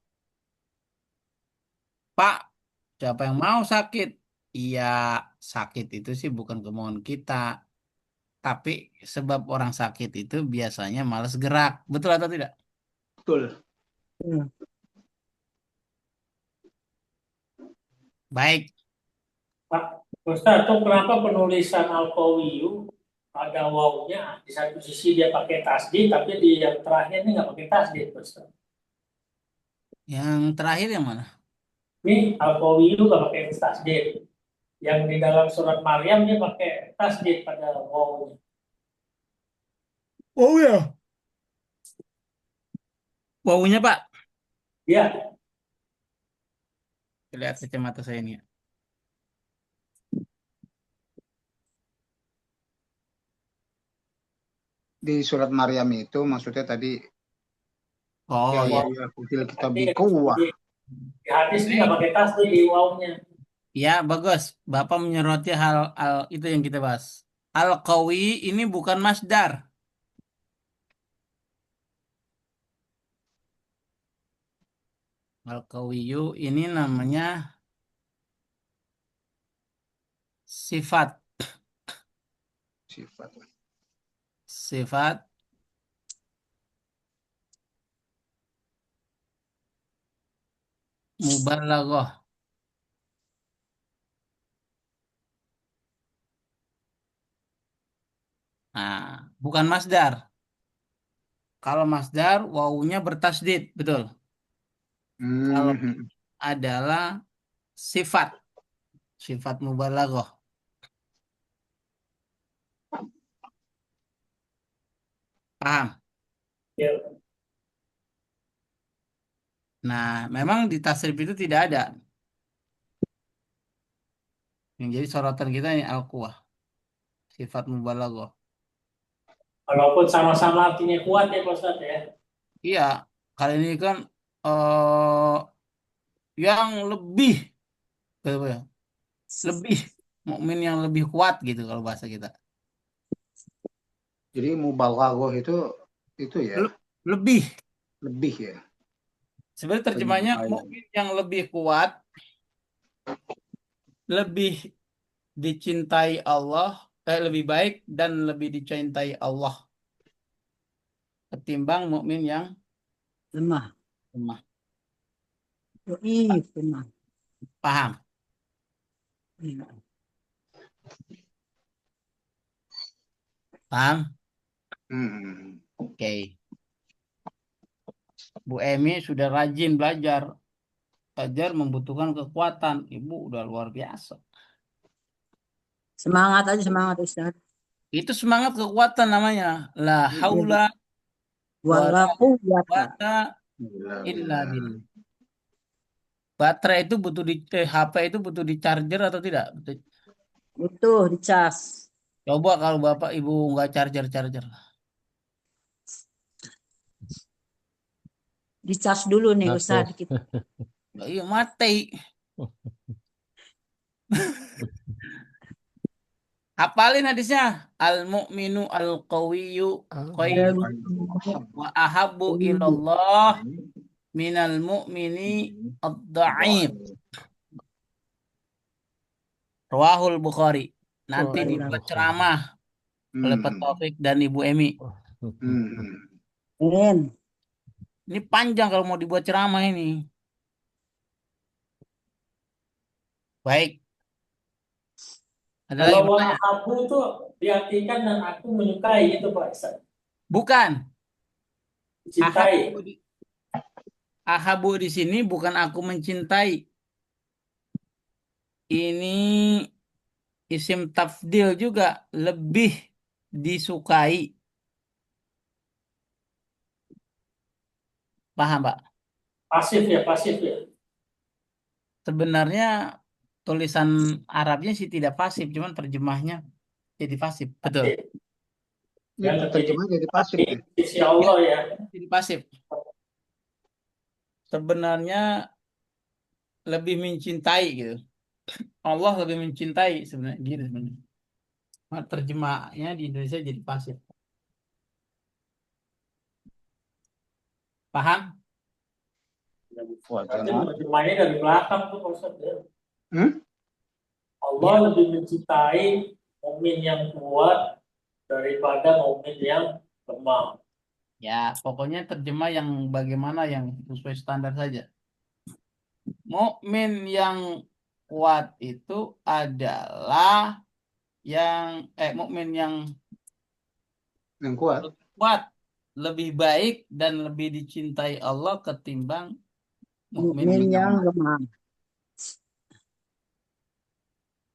Pak, siapa yang mau sakit? Iya, sakit itu sih bukan kemauan kita. Tapi sebab orang sakit itu biasanya malas gerak. Betul atau tidak? Betul. Baik. Pak Ustaz, itu kenapa penulisan Al-Qawiyu ada wawunya di satu sisi dia pakai tasdid, tapi di yang terakhir ini nggak pakai tasdid, Ustaz. Yang terakhir yang mana? Ini Al-Qawiyu nggak pakai tasdid. Yang di dalam surat Maryam dia pakai tasdid pada wawunya. Oh ya. Wawunya Pak. Ya, Lihat kacamata saya ini. Di surat Maryam itu maksudnya tadi Oh ya. Kutil kita bikuwah. di hadis ini nggak pakai tasdid di wawunya. Ya, bagus. Bapak menyoroti hal itu yang kita bahas. Al-Qawi ini bukan masdar. Al-Qawiyu ini namanya sifat. Sifat mubalaghah. Nah, bukan masdar. Kalau masdar, wawunya bertasdid, betul. Kalau adalah sifat mubalaghah. Paham? Ya. Nah, memang di tasrif itu tidak ada. Yang jadi sorotan kita ini al-quwah. Sifat mubalaghah. Walaupun sama-sama artinya kuat ya Pak Ustaz ya. Iya, kali ini kan yang lebih apa ya? Lebih mukmin yang lebih kuat gitu kalau bahasa kita. Jadi mubalaghah itu ya Lebih. Ya. Sebenarnya terjemahnya mukmin yang lebih kuat, lebih dicintai Allah, lebih baik dan lebih dicintai Allah ketimbang mukmin yang Lemah. lemah. Lemah. Paham? Iya. Paham? Oke. Bu Emi sudah rajin belajar. Belajar membutuhkan kekuatan. Ibu udah luar biasa. Semangat aja, semangat Ustaz. Itu semangat kekuatan namanya. La haula Wala quwwata illa billah. baterai itu HP itu butuh di charger atau tidak? Butuh dicas. Coba kalau Bapak Ibu nggak charger. Dicas dulu nih Ustaz. Hapus. Iya mati. Hafalin hadisnya. Al-mu'minu al-qawiyyu khair wa ahabbu ilallah minal mu'mini ad-da'if. Rawahul Bukhari. Nanti Wah, dibuat Bukhari. ceramah oleh Pak Hmm. Taufik dan Ibu Emi. Hmm. Amin. Ini panjang kalau mau dibuat ceramah ini. Baik. Ada lagi Kalau bertanya? wahabu itu diartikan dan aku menyukai itu Pak Ustaz. Bukan. Cintai. Ahabu di sini bukan aku mencintai. Ini isim tafdil juga, lebih disukai. Paham, Pak? Pasif ya. Sebenarnya tulisan Arabnya sih tidak pasif, cuman terjemahnya jadi pasif. Betul. Ini Yang lebih terjemah jadi pasif di nih. sisi Allah ya. Jadi pasif. Sebenarnya lebih mencintai gitu. Allah lebih mencintai sebenarnya gitu sebenarnya. Nah, terjemahnya di Indonesia jadi pasif. Paham? Wah, Berarti jangan. menerjemahnya dari belakang tuh Pak Ustaz ya. Hmm? Allah Ya. lebih mencintai mukmin yang kuat daripada mukmin yang lemah. Ya, pokoknya terjemah yang bagaimana yang sesuai standar saja. Mukmin yang kuat itu adalah mukmin yang Yang kuat. kuat lebih baik dan lebih dicintai Allah ketimbang mukmin Mukmin yang yang lemah. lemah.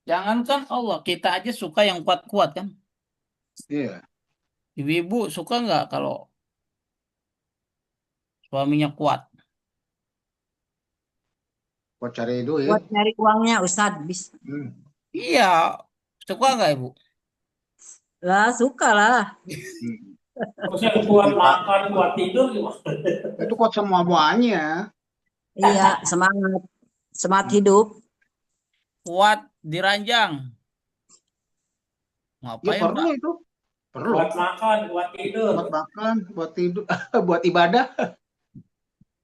Jangankan Allah, kita aja suka yang kuat-kuat kan? Iya. Ibu-ibu suka nggak kalau suaminya kuat? Buat cari duit. Buat nyari uangnya Ustaz. Bisa. Hmm. Iya, suka nggak Ibu? Lah suka lah. Hmm. Terus yang kuat Kita, makan, kuat tidur gimana? itu kuat semuanya. Iya, semangat. Semangat Hmm. hidup. Kuat diranjang. Ya Ngapain perlu Pak? itu. Perlu. Kuat makan, kuat tidur. Buat makan, buat tidur, buat ibadah.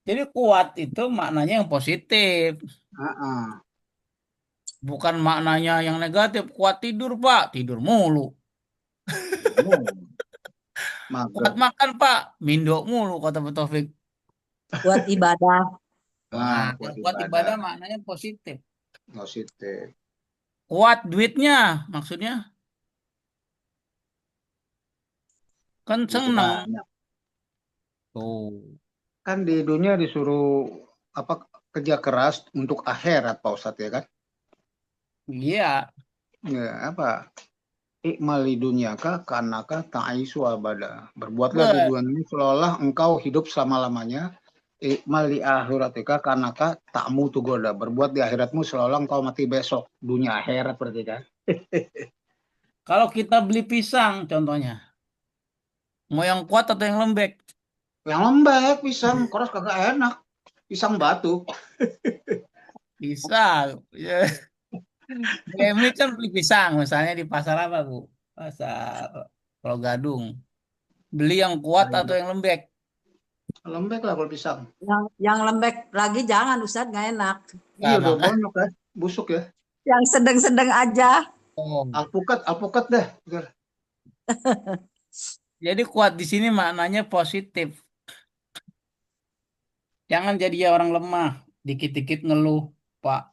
Jadi kuat itu maknanya yang positif. Ah, Bukan maknanya yang negatif. Kuat tidur Pak, tidur mulu. Kuat Mager. makan Pak, mindo mulu kata Pak Taufik. Buat ibadah. Wah, Buat yang kuat ibadah. ibadah maknanya positif. Positif. Kuat duitnya maksudnya kan Duitnya seneng. banyak. Tuh. Kan di dunia disuruh apa kerja keras untuk akhirat Pak Ustadz ya kan? Iya, Ya, apa? Ikmal di dunia kah kanaka ta'isu abada. Berbuatlah di bet. dunia ini seolah engkau hidup selama-lamanya. Ikmal di akhiratika kanaka takmu goda. Berbuat di akhiratmu seolah engkau mati besok. Dunia akhirat berarti kan? Kalau kita beli pisang contohnya, mau yang kuat atau yang lembek? Yang lembek pisang, keras kagak enak. Pisang batu. Pisang. Ya. Bu Emi kan beli pisang misalnya di pasar apa Bu? Pasar Pulau Gadung. Beli yang kuat atau yang lembek? Lembek lah kalau pisang. Yang lembek lagi jangan Ustaz, nggak enak. Iya Nah, udah maka banyak kan. Busuk ya. Yang sedang-sedang aja. oh. Alpukat dah. Jadi kuat di sini maknanya positif. Jangan jadi orang lemah, dikit-dikit ngeluh, Pak.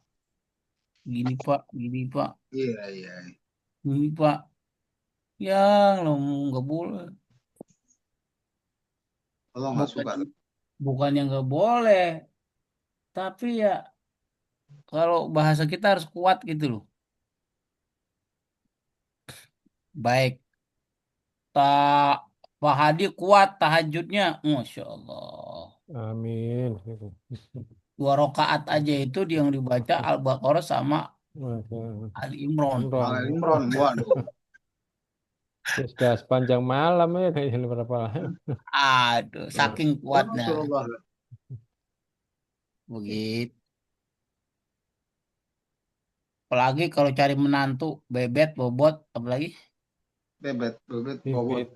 Gini Pak, gini Pak, Iya, iya. gini Pak. Ya, lo nggak boleh. Allah nggak Bukan, suka. bukan yang nggak boleh, tapi ya kalau bahasa kita harus kuat gitu loh. Baik, tak Pak Hadi kuat tahajudnya, Masya Allah. Amin. 2 rakaat aja itu yang dibaca Al-Baqarah sama Waduh, Ali Imran. Imron. Al Imron, waduh. Ya, sudah sepanjang malam ya kayaknya berapa lama. Aduh, saking kuatnya. Rasulullah. Begitu. Apalagi kalau cari menantu, bebet, bobot, apalagi Bebet, bobot. Bibit,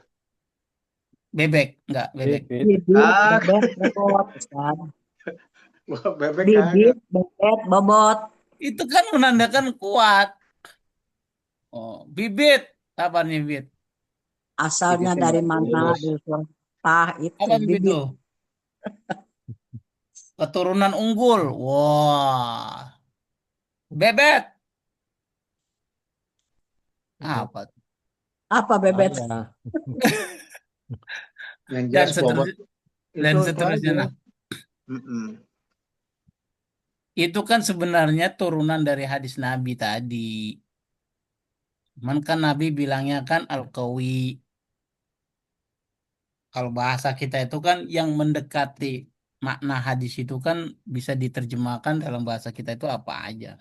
bebek, enggak bebek. bibit. Bibit, Ah, bebet, bobot, Ustaz. bebek kagak. Bibit, bebet, bobot. Itu kan menandakan kuat. Oh, bibit. Apa nih bibit? Asalnya Bibitnya dari nggak mana? lulus. Di surat Tah itu Apa bibit bibit. tuh? Keturunan unggul. Wah, bebet. Apa tuh? Apa bebet? Ayah. Yang Dan jelas bobot seterusnya, dan itu seterusnya. aja. Nah, Mm-mm. itu kan sebenarnya turunan dari hadis Nabi tadi. Cuman kan Nabi bilangnya kan al-qawi. Kalau bahasa kita itu kan yang mendekati makna hadis itu kan bisa diterjemahkan dalam bahasa kita itu apa aja.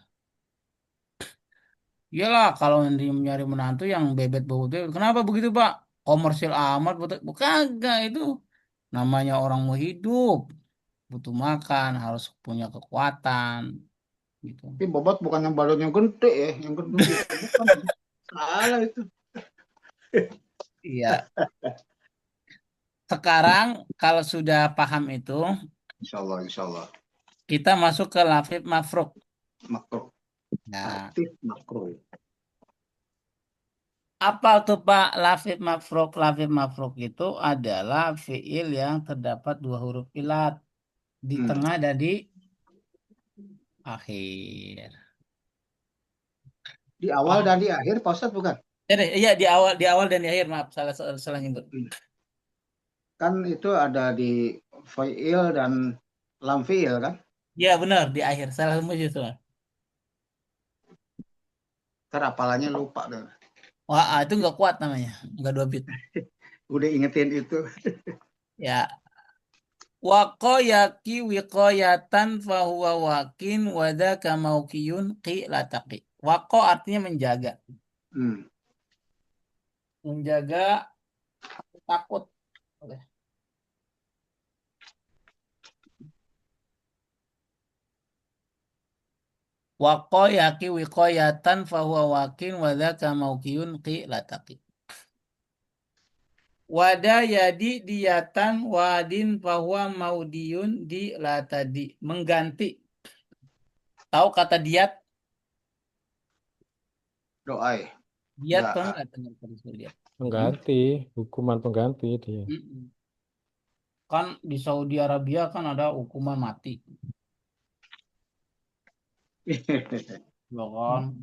Iyalah kalau nyari menantu yang bebet bobot bebet. Kenapa begitu Pak? Komersil amat betul. Bukan enggak itu. Namanya orang mau hidup, butuh makan, harus punya kekuatan gitu. Tapi bobot bukan yang balon yang gede ya, yang gendut itu bukan. Salah itu. Iya. Sekarang kalau sudah paham itu, Insya Allah. kita masuk ke lafidz mafruk. Makro, Nah, aktif makro. apa tuh Pak lafidz mafruk? Lafidz mafruk itu adalah fiil yang terdapat 2 huruf ilat di tengah dan di akhir. Di awal Paham? dan di akhir, Pak Ustadz bukan? Iya di awal dan di akhir, maaf salah nyebut. Kan itu ada di fa'il dan lam fi'il kan? Iya benar di akhir, salah semua itu. Ntar apalannya lupa deh. Wah, itu nggak kuat namanya, nggak 2 bit. Udah ingetin itu. Ya, waqayaki wiqayatan fahuwa wakin wadaka maukiyun qilataqi. Waqo artinya menjaga. Hmm. Menjaga takut. Oke. Waqayaki wiqayatan fahuwa wakin wadaka maukiyun qilataqi. Wada yadi diyatan wadin fahuwa maudiyun di latadi. Mengganti. Tahu kata diat? Doa ya. Diat Nggak, tahu nggak dengar diat? Pengganti, hukuman pengganti dia. Mm-mm. Kan di Saudi Arabia kan ada hukuman mati, ya kan?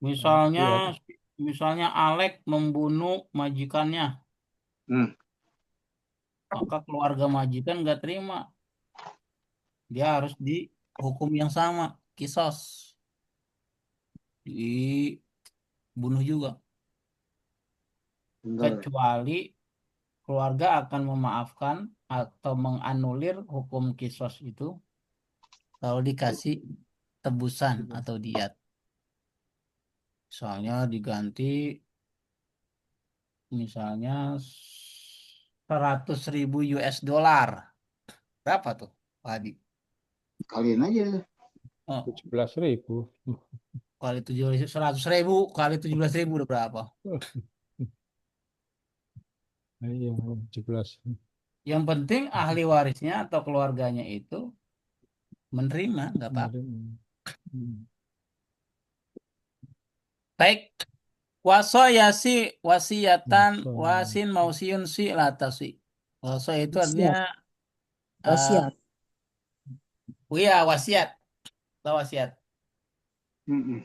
Misalnya, Iya. misalnya Alek membunuh majikannya, Hmm. maka keluarga majikan nggak terima, dia harus dihukum yang sama, kisos, dibunuh juga. Bener. Kecuali keluarga akan memaafkan atau menganulir hukum kisos itu kalau dikasih tebusan atau diat. Misalnya diganti misalnya 100.000 US dollar. Berapa tuh, Pak Hadi? Kalian aja. Oh, 17.000. kali 100.000 kali 17.000 udah berapa? Iya, 17. Yang penting ahli warisnya atau keluarganya itu menerima, nggak apa-apa. Baik, waso yasi wasiatan wasin mausiun si latasi. Waso itu artinya Wasiat. iya wasiat, atau wasiat. Mm-mm.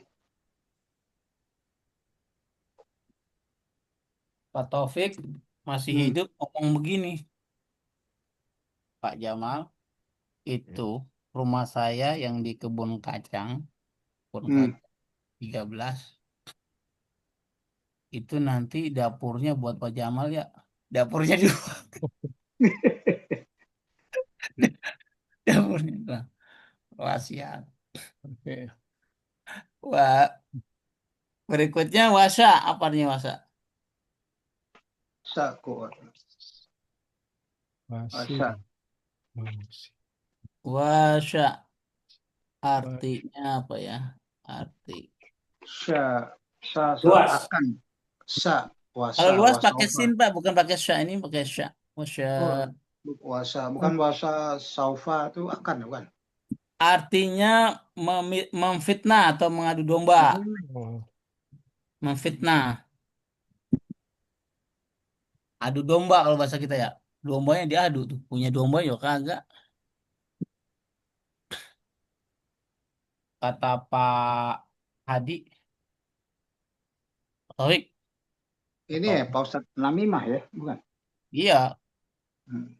Pak Taufik masih hidup ngomong begini, Pak Jamal, itu rumah saya yang di kebun kacang, kebun kacang 13, itu nanti dapurnya buat Pak Jamal ya. Dapurnya juga. Dapurnya. Nah, Wasiat. Oke. Wah, berikutnya wasa. Apa artinya wasa? Sa kuat. Wasi. Wasa. Wasi. Wasa. Artinya apa ya? Arti. Sa Luas. akan. Sa Kalau wasa luas pakai wasaufa. sin, Pak, bukan pakai sya. Ini pakai sya. Wasa. Oh, wasa bukan wasa saufa itu akan bukan. Artinya memfitnah atau mengadu domba. Oh, Memfitnah. Adu domba kalau bahasa kita ya. Dombanya diadu tuh. Punya domba ya kagak. Kata Pak Hadi. Taufik. Ini ya Pak Ustadz namimah ya, bukan? Iya. Hmm.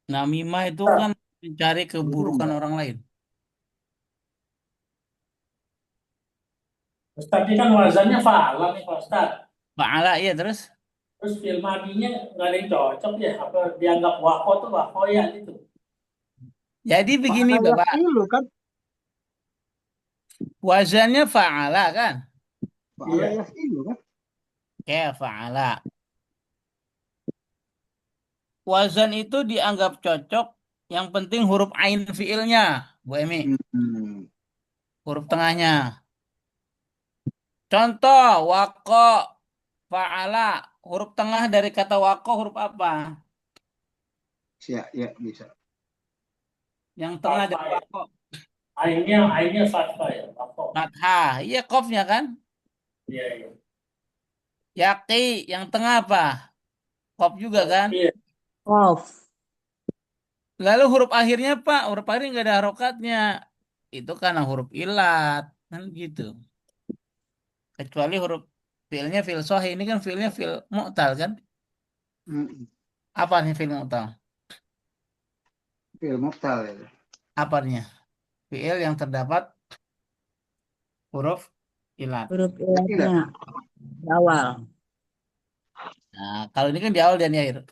Namimah itu kan mencari keburukan orang lain. Ustaz ini kan wazannya fa'ala nih Pak Ustaz. Fa'ala iya terus. Terus film madinya nggak ada yang cocok ya? Apa dianggap wako tuh wakoya gitu? Jadi begini Fa'ala Bapak. yaf'ilu kan? Wazannya fa'ala kan? Fa'ala Iya. yaf'ilu kan? Kayak fa'ala. Wazan itu dianggap cocok. Yang penting huruf ain fiilnya, Bu Emi. Hmm. Huruf tengahnya. Contoh, wako, fa'ala. Huruf tengah dari kata wako huruf apa? Ya, ya bisa. Yang tengah dari Fathah ya. wako. Ainnya fathah ya, wako. Fathah. Iya, qafnya kan? Iya, iya. Yaqi, yang tengah apa? Qaf juga kan? Iya. Off. Lalu huruf akhirnya Pak, huruf akhirnya nggak ada harokatnya. Itu karena huruf ilat. Kan gitu. Kecuali huruf fiilnya fiil sahih. Ini kan fiilnya fiil mu'tal kan? Hmm. Apa nih fiil mu'tal? Fi'il mu'tal ya. Apa artinya? Fiil yang terdapat huruf ilat. Huruf Tidak. ilatnya di awal. Nah, kalau ini kan di awal dan di akhir.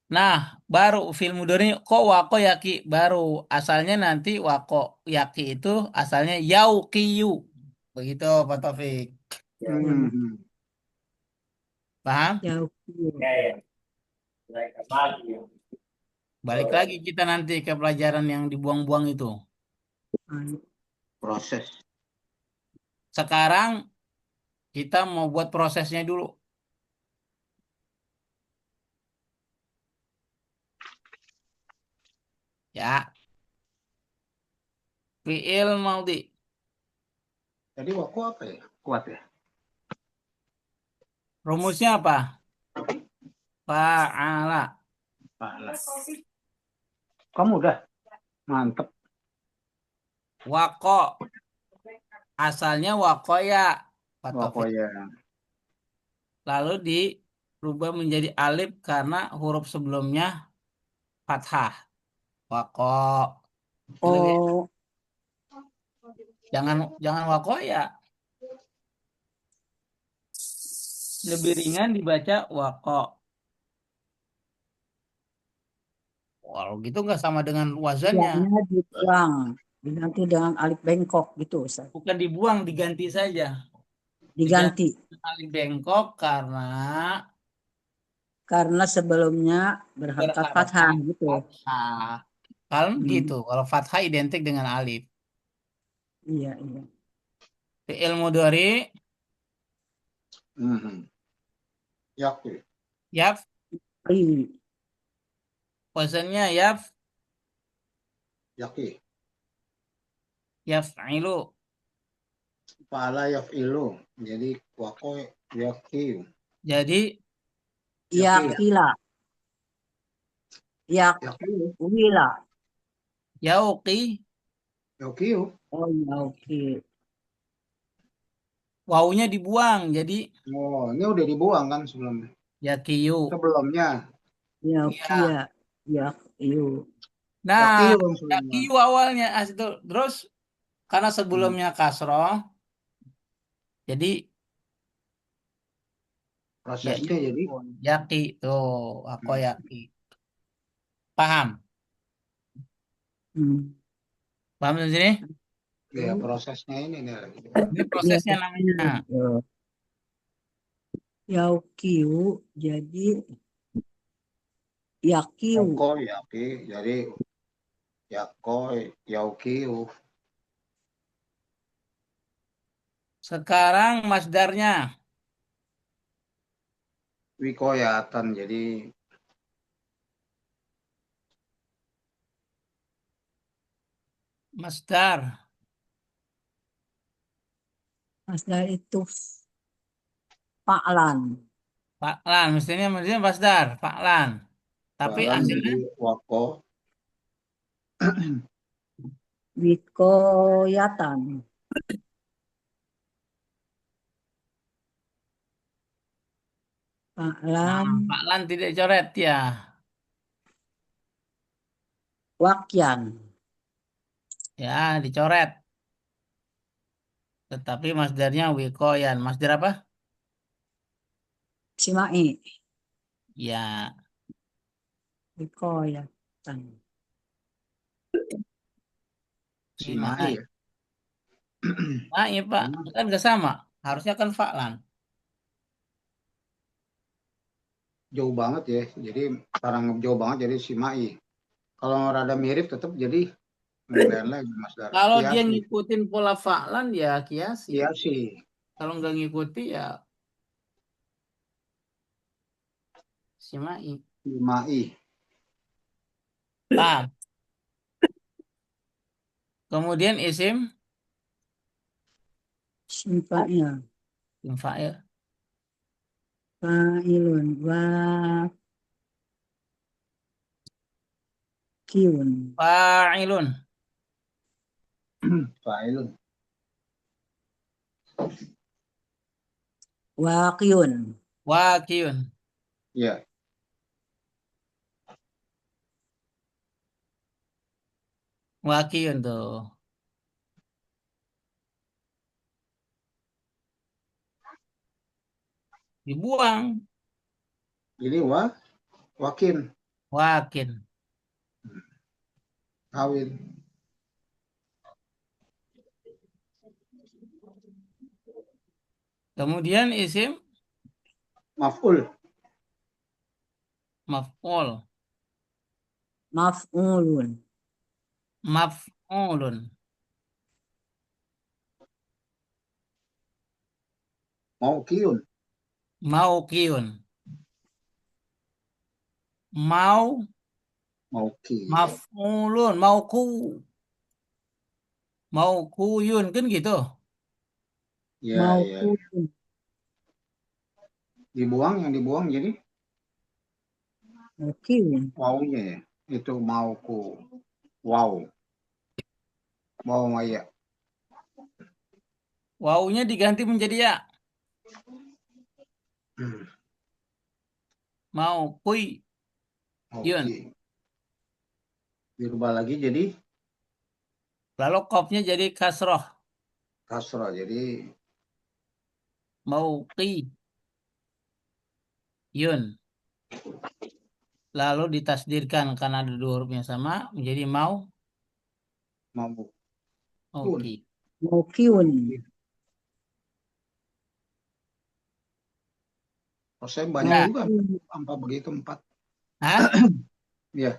Nah, baru fiil mudhari kok wako yaki baru asalnya nanti wako yaki itu asalnya yauqiyu. Begitu Pak Taufik. Hmm. Paham? Jauh. Iya, iya. Baik, lagi ya. Balik lagi kita nanti ke pelajaran yang dibuang-buang itu. Proses. Sekarang kita mau buat prosesnya dulu. Ya, fiil maudhi. Jadi wako apa ya? Kuat ya? Rumusnya apa? Fa'ala. Fa'ala. Kamu udah mantep. Wako. Asalnya wakoya. Pak Wako Taufik. ya. Lalu dirubah menjadi alif karena huruf sebelumnya fathah. Wako. Oh, Jangan wakoya. Lebih ringan dibaca wako. Walau gitu nggak sama dengan wazannya. ianya dibuang. Diganti dengan alif bengkok gitu, Ustaz. Bukan dibuang, diganti saja. Diganti. Alif bengkok Karena sebelumnya berharokat fathah gitu. fathah. Kalau gitu, kalau fathah identik dengan alif. Iya, iya. Fi'il mudhari Hmm. Yaqi. yaf, Ri. wazannya yaf, Yaqi. yaf'ilu. Fa'ala yaf'ilu. Jadi wako yaqi. Jadi Yakila. Yaqi. Yakwila. yauqi, Yaqi. Oh, yauki. wawunya dibuang jadi Oh, ini udah dibuang kan sebelumnya. yakiyu. Sebelumnya. Yaukia. Yakiu. Nah, Yaqiyu yang sebelumnya. yakiyu awalnya itu terus karena sebelumnya kasroh, jadi Prosesnya jadi yaki tuh, aku yaki. Paham? Hmm. Paham di sini? Ya, prosesnya ini nih lagi. Ini Ya, prosesnya namanya. Yaukiu jadi yakiu. Yoko, yaki, jadi yakoi, yaukiu. Sekarang masdarnya. Wikoyatan, jadi Masdar. Masdar itu fa'lan. Fa'lan. Mestinya masdar. Fa'lan. Tapi falan, hasilnya jadi wako, Wikoyatan. Fa'lan fa'lan tidak coret ya. wakyan. Ya, dicoret. Tetapi masdarnya wikoyan. Masdar apa? Simai. Ya, Wikoyatan. simai simai. ya. Nah, iya Pak. Cuma Kan nggak sama. Harusnya kan fa'lan. jauh banget ya, jadi karena jauh banget jadi simai. Kalau rada mirip tetap jadi lain lagi Mas Dar. Kalau dia Kiasi, ngikutin pola fa'lan ya kiasi. kiasi, Kalau nggak ngikuti ya simai. simai. Nah, kemudian isim Simpanya. fa'il. Fa'ilun. Wakiun. Fa'ilun. Fa'ilun. Wakiun. Wakiyun. Ya, Wakiyun tuh. Dibuang. jadi wakin, Wakin. kawin, Kemudian isim maf'ul, maf'ul. Maf'ulun. Maf'ulun. maukiun, Mauqiyun. Mau mauki. maf'ulun. Mauquyun kan gitu. Ya, ya. Maupun. Dibuang, yang dibuang jadi Wakiun. wawunya ya. Itu mauku. Wow. Mau maya. Wawunya diganti menjadi ya. Mauqiyun. Oke. Dirubah lagi jadi Lalu kopnya jadi kasroh. kasrah. Jadi Mauqiyun. Lalu ditasdirkan karena ada dua huruf yang sama menjadi mabukun. oke. Maukiun. Proses banyak Ya. juga. Maukiun. Tanpa begitu 4. Hah? Ya.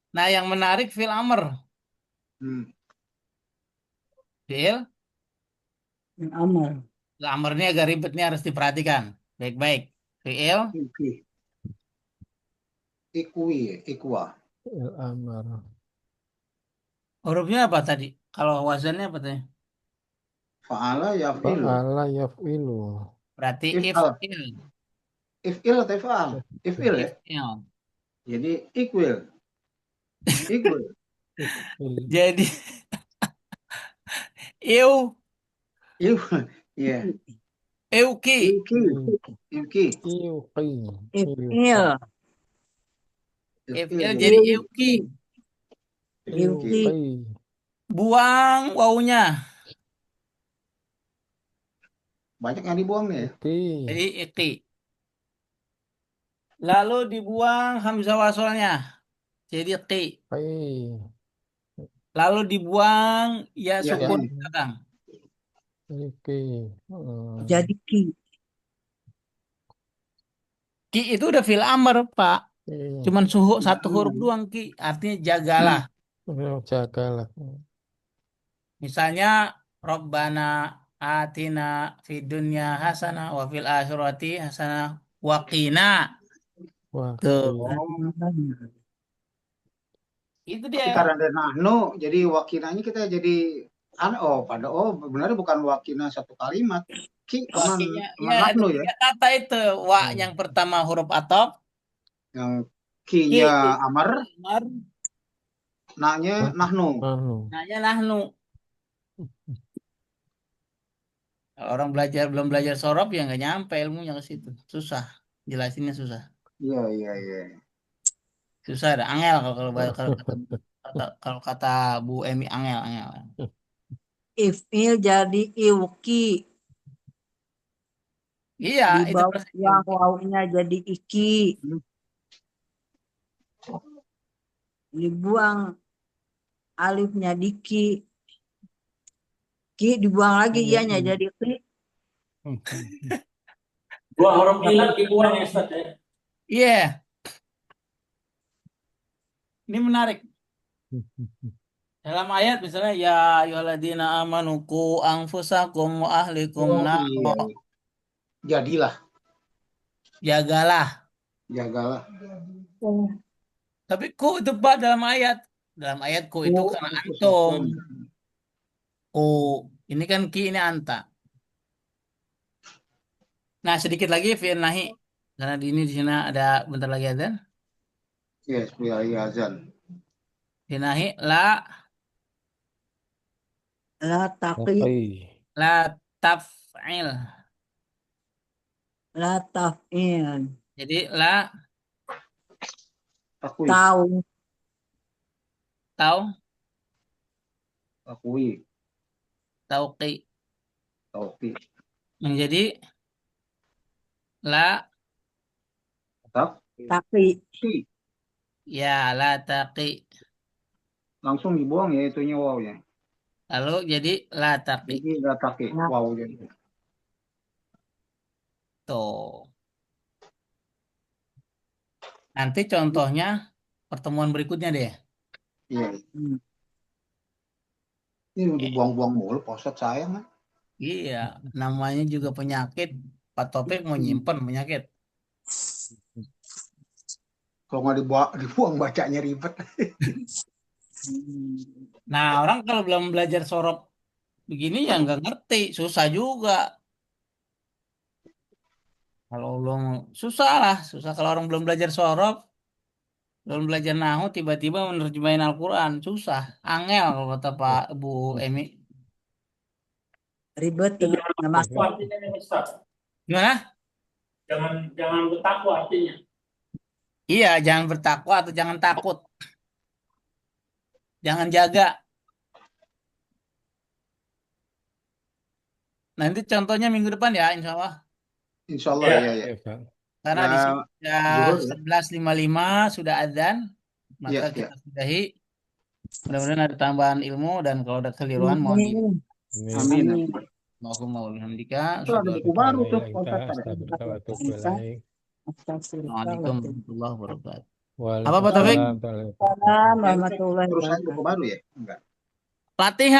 Nah, yang menarik fil amr. Hmm. Fil Amal. amr ini agak ribet nih harus diperhatikan. Baik-baik. Fil Iki. Ikui ya. Ikwa. Amar. hurufnya apa tadi? Kalau wazannya apa tadi? Fa'ala yaf'ilu. Fa'ala yaf'ilu. Berarti If'al. if'il. If'il atau if'al? If'il ya. If'il. Jadi ikwil. Ikwil. If'il. Jadi iu Iya. euki. Iuki. Iuki. Iuqi. If'il. If'il If'il jadi jadi euki. Iuki. iuki. Iuki. Buang wawunya. Banyak yang dibuang nih ya. Jadi iki. Lalu dibuang hamzah wasolnya. jadi qi. Qi. Lalu dibuang ya Ya sukun ini. di belakang. Qi. Hmm. Jadi ki. Ki itu udah fil amr, Pak. Qi. Cuman satu huruf doang ki. Artinya jagalah. Jagalah. Misalnya Rabbana atina fid dunya hasanah wa fil akhirati hasanah wa qina. Wah, Tuh, Oh, itu tapi dia. karena ada nahnu, jadi wakinanya kita jadi benar bukan wakina satu kalimat. Ki aman Wakinya aman ya ada nahnu ya. 3 kata itu. Wa Hmm. yang pertama huruf atop, Yang ki ki-nya amar, amar, na-nya nahnu. Anu. nanya nahnu. Kalau orang belum belajar sorof ya nggak nyampe ilmunya ke situ. Susah. Jelasinnya susah. Iya, iya, iya. Susah ada angel kalau kata Bu Emi angel. Ifil jadi iwki. Iya, itu Dibawa persis. wawunya jadi iki. Hmm. Dibuang alifnya di ki. Ki dibuang lagi ianya jadi ki. 2 huruf ilat dibuang ya Ustaz ya. Iya. Ini menarik. Dalam ayat misalnya ya ayyuhalladzina amanu qu anfusakum wa ahlikum Oh nar. iya. Jadilah, Jagalah. jagalah. Tapi ku itu Pak dalam ayat. Dalam ayat ku itu Ku karena anfusakum. antum. Ku ini kan ki ini anta. Nah, sedikit lagi fi'il nahi. Karena di sini ada bentar lagi azan. Yes, ya azan. Fi'il nahi la La taqi. Qi. la taf'il. La taf'il. Jadi la Akui, Tahu. tau akui, tauqi tauqi. menjadi la Tetap Taqi. ki. ya la taqi. Langsung dibuang ya itunya wawnya. Lalu jadi la taqi. Jadi nggak taki wow jadi. Tuh. Nanti contohnya pertemuan berikutnya deh. Iya. Ini udah dibuang-buang mulu, posat sayang kan. Iya, namanya juga penyakit. Pak Topik mau nyimpen penyakit. Kalau nggak dibuang bacanya ribet. Nah, orang kalau belum belajar sorof begini ya nggak ngerti, susah juga. Kalau belum susah lah, susah kalau orang belum belajar sorof, belum belajar nahu, tiba-tiba menerjemahin Al-Quran, susah. Angel kalau kata Pak Bu Emi. Ribet Jangan nggak takwa masuk. artinya nih, Ustaz. Gimana? Jangan bertakwa artinya. Iya, jangan bertakwa atau jangan takut. Jangan jaga. Nanti contohnya minggu depan ya, insya Allah. Insya Allah Iya. ya ya. Ya, Pak. Karena Ya, di sini sudah zuhur ya. 11.55 sudah azan, maka Iya, kita iya. sudahi. Mudah-mudahan ada tambahan ilmu dan kalau ada keliruan mohon di. Amin. Allahumma wa bihamdika. Itu ada buku baru tuh Pak Ustaz. Assalamualaikum warahmatullahi wabarakatuh. Apa Pak Taufik? Waalaikumsalam. Waalaikumsalam warahmatullahi Terus buku wabarakatuh. baru ya? Enggak. Fatihah.